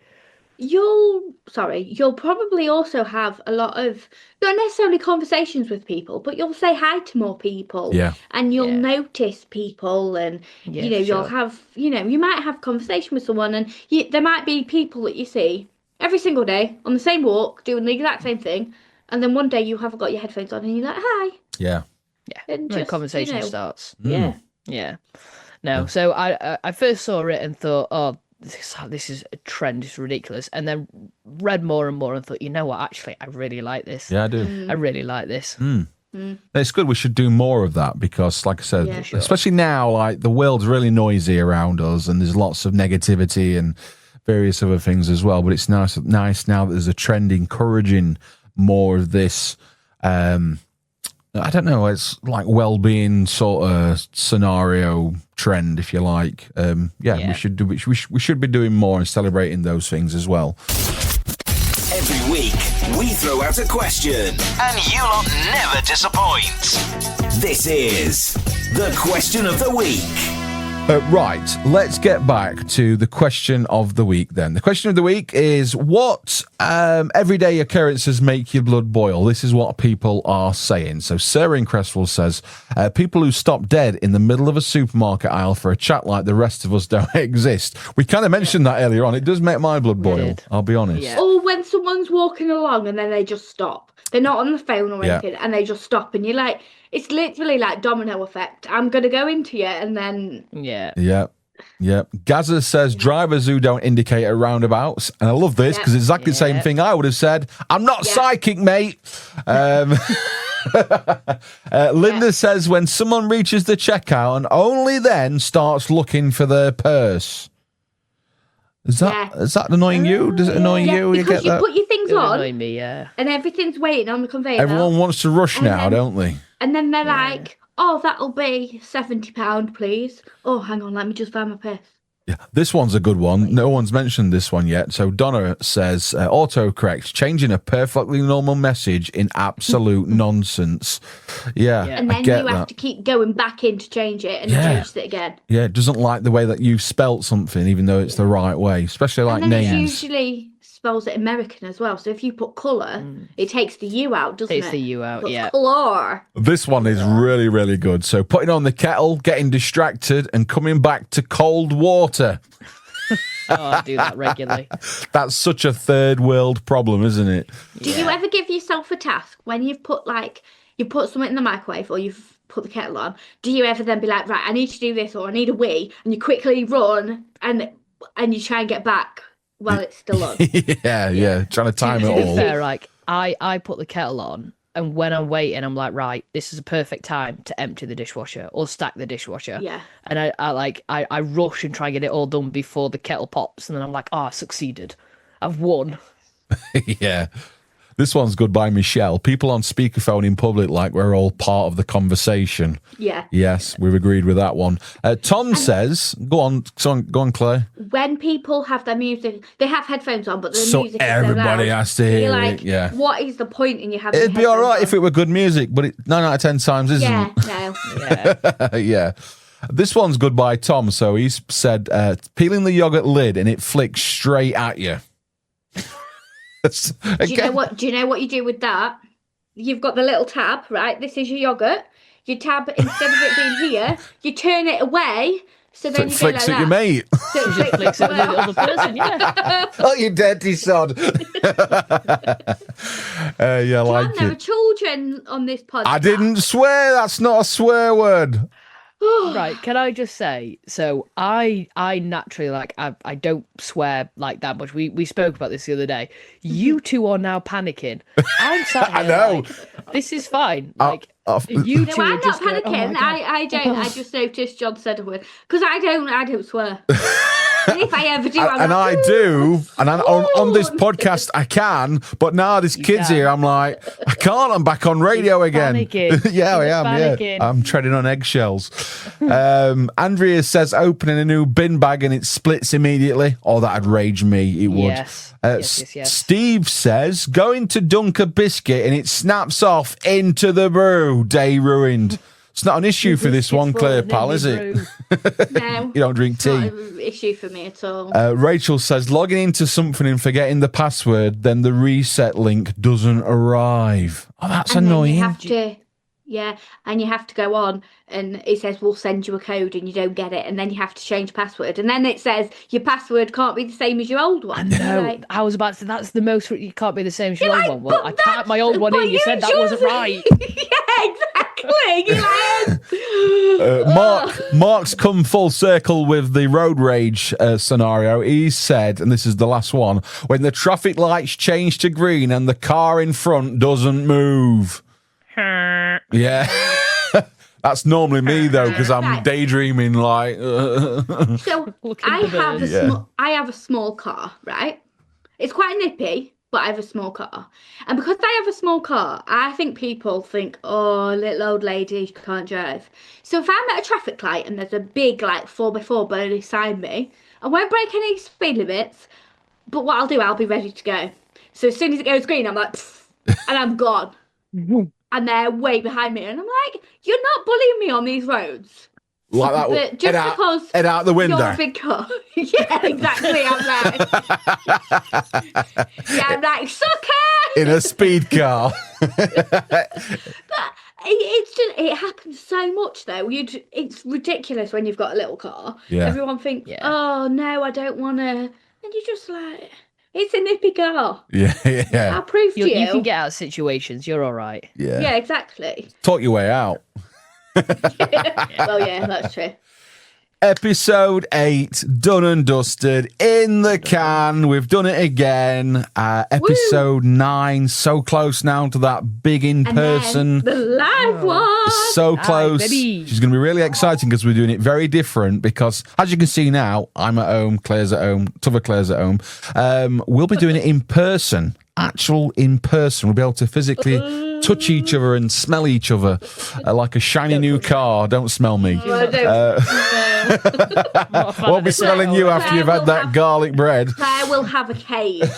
You'll probably also have a lot of not necessarily conversations with people, but you'll say hi to more people. Yeah. And you'll notice people, and you'll have you might have a conversation with someone, and there might be people that you see every single day on the same walk doing the exact same thing, and then one day you haven't got your headphones on and you're like, hi. Yeah. And the conversation starts. Yeah. No, so I first saw it and thought, oh, this is a trend, it's ridiculous, and then read more and more and thought, you know what, actually I really like this. I do. I really like this. It's good. We should do more of that because, like I said, especially now, like the world's really noisy around us and there's lots of negativity and various other things as well, but it's nice now that there's a trend encouraging more of this I don't know, it's like well-being sort of scenario trend, if you like. We should be doing more and celebrating those things as well. Every week, we throw out a question, and you lot never disappoint. This is the question of the week. Right, let's get back to the question of the week then. The question of the week is, what everyday occurrences make your blood boil? This is what people are saying. So Sarah in Cresswell says, people who stop dead in the middle of a supermarket aisle for a chat like the rest of us don't exist. We kind of mentioned that earlier on. It does make my blood boil, I'll be honest. Yeah. Or when someone's walking along and then they just stop. They're not on the phone or anything, and they just stop, and you're like, it's literally like domino effect. I'm going to go into you, and then... Yeah. Gaza says drivers who don't indicate at roundabouts, and I love this because it's exactly the same thing I would have said. I'm not psychic, mate. Linda says when someone reaches the checkout and only then starts looking for their purse. Is that annoying you? Does it annoy you? Because you put your things on, annoy me, and everything's waiting on the conveyor. Everyone wants to rush now, don't they? And then they're like, oh, that'll be £70, please. Oh, hang on, let me just find my purse. Yeah, this one's a good one. No one's mentioned this one yet. So Donna says, autocorrect, changing a perfectly normal message in absolute nonsense. Yeah, and then you have to keep going back in to change it, and it changes it again. Yeah, it doesn't like the way that you've spelt something, even though it's the right way, especially like and then names. It usually spells it American as well. So if you put colour, it takes the U out, doesn't it? Takes the U out, Colour. This one is really, really good. So putting on the kettle, getting distracted, and coming back to cold water. I do that regularly. That's such a third world problem, isn't it? Do you ever give yourself a task when you've put something in the microwave, or you've put the kettle on, do you ever then be like, right, I need to do this or I need a wee, and you quickly run and you try and get back while it's still on? yeah. Trying to time it To be all. fair, like I put the kettle on, and when I'm waiting, I'm like, right, this is a perfect time to empty the dishwasher or stack the dishwasher. Yeah. And I rush and try and get it all done before the kettle pops, and then I'm like, I succeeded. I've won. Yeah. This one's good by Michelle. People on speakerphone in public like we're all part of the conversation. Yeah. Yes, we've agreed with that one. Tom says, go on, Claire. When people have their music, they have headphones on, but the So music is everybody so loud. has to hear You're like, it, yeah. what is the point in you having It'd be all headphones right on? if it were good music, but 9 out of 10 times isn't. Yeah, no. Yeah. Yeah. This one's good by Tom. So he's said, peeling the yogurt lid and it flicks straight at you. Do you know what you do with that? You've got the little tab, right? This is your yogurt. Your tab, instead of it being here, you turn it away. So then it you flicks go like at your that. mate. So it flicks Flicks at the other person, yeah. Oh, you dirty sod. Yeah, I like There are it. children on this podcast. I didn't swear. That's not a swear word. Right, can I just say, so I naturally, like, I don't swear like that much. We spoke about this the other day. You two are now panicking. I'm sat here I know. like, this is fine. Like, you No, two I'm are not just going, oh my panicking. God. I don't. I just noticed John said a word because I don't swear. And if I ever do, I'm And like, I do, and on this podcast I can, but now there's kids can. here. I'm like, I can't. I'm back on radio again. panicking. Yeah, I He's am. panicking. Yeah, I'm treading on eggshells. Andrea says opening a new bin bag and it splits immediately. Oh, that'd rage me. It would. Yes. Yes. Steve says going to dunk a biscuit and it snaps off into the brew. Day ruined. It's not an issue for this one, Claire, pal, is it? no, You don't drink it's not tea. an issue for me at all. Rachel says logging into something and forgetting the password, then the reset link doesn't arrive. Oh, that's And then annoying. you have to, and you have to go on, and it says we'll send you a code, and you don't get it, and then you have to change password, and then it says your password can't be the same as your old one. No, Like, I was about to say, that's the most, you can't be the same as your you're old like, one. Well, I but typed my old one but in, you said that wasn't right. Yeah, exactly. You're like, Mark's come full circle with the road rage scenario. He said, and this is the last one, when the traffic lights change to green and the car in front doesn't move. Yeah. That's normally me, though, because I'm Right. daydreaming like... So Look at I the have bird. I have a small car, right? It's quite nippy, but I have a small car. And because I have a small car, I think people think, oh, little old lady can't drive. So if I'm at a traffic light and there's a big, like, 4x4 bird beside me, I won't break any speed limits, but what I'll do, I'll be ready to go. So as soon as it goes green, I'm like, pfft, and I'm gone. And they're way behind me. And I'm like, you're not bullying me on these roads. like that. But just because head out the window. you're a big car. Yeah, exactly. I'm like, sucker! In a speed car. But it's just, it happens so much though. It's ridiculous when you've got a little car. Yeah. Everyone thinks, Yeah. oh no, I don't want to. And you're just like, it's a nippy car. Yeah. I'll prove to you. You can get out of situations, you're all right. Yeah, exactly. Talk your way out. Well, yeah, that's true. Episode 8, done and dusted, in the can. We've done it again. Episode 9, so close now to that big in And person. then the live one. So Aye, close. baby. She's going to be really exciting because we're doing it very different because, as you can see now, I'm at home, Claire's at home, t'other Claire's at home. We'll be doing it in person, actual in person. We'll be able to physically touch each other and smell each other like a shiny new car. Don't smell me. Won't be smelling you after you've had that garlic bread. Claire will have a cage.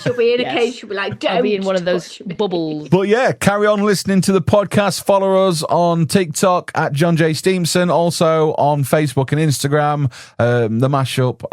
She'll be in a Yes. cage. She'll be like, don't I'll be in one of those touch me. bubbles. But yeah, carry on listening to the podcast. Follow us on TikTok at John J. Steamson. Also on Facebook and Instagram. The mashup.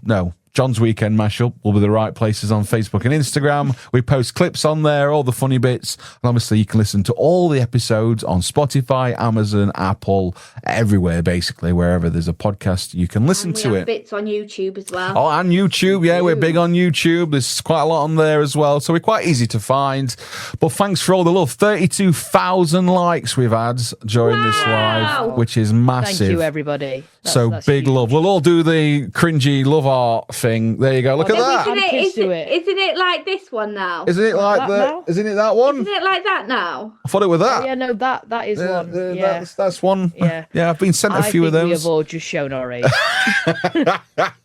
No. John's Weekend Mashup will be the right places on Facebook and Instagram. We post clips on there, all the funny bits. And obviously, you can listen to all the episodes on Spotify, Amazon, Apple, everywhere, basically. Wherever there's a podcast, you can listen to it. Bits on YouTube as well. Oh, and YouTube. Yeah, we're big on YouTube. There's quite a lot on there as well. So we're quite easy to find. But thanks for all the love. 32,000 likes we've had during this live, which is massive. Thank you, everybody. That's big huge. love. We'll all do the cringy love art thing. There you go. Look at that. Isn't it like this one now? Isn't it like that? Isn't it that one? Isn't it like that now? I thought it was that. Yeah, no, that is one. Yeah. That's one. Yeah. Yeah, I've been sent a few of those. We have all just shown our age.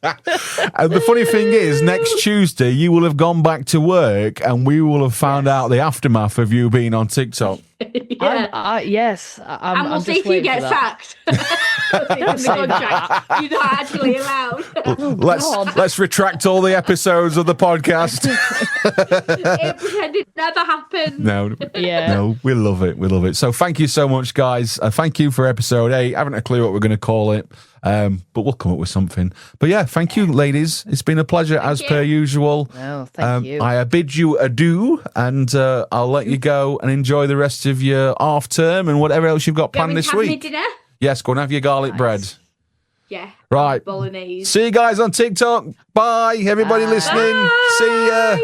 And the funny thing is, next Tuesday, you will have gone back to work and we will have found out the aftermath of you being on TikTok. Yes. I'm And we'll see if you get sacked. In the contract. You're not actually allowed. Let's retract all the episodes of the podcast. Pretend it never happened. No, we love it. We love it. So thank you so much, guys. Thank you for episode 8. I haven't a clue what we're going to call it, but we'll come up with something. But yeah, thank you, ladies. It's been a pleasure as per usual. No, thank you. I bid you adieu, and I'll let you go and enjoy the rest of your half term and whatever else you've got planned this week. Dinner? Yes, go and have your garlic bread. Yeah. Right. Bolognese. See you guys on TikTok. Bye, everybody listening. Bye. See ya.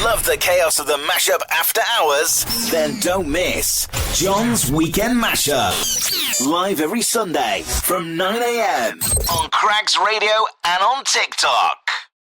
Love the chaos of the mashup after hours? Then don't miss John's Weekend Mashup. Live every Sunday from 9 a.m. on Cracks Radio and on TikTok.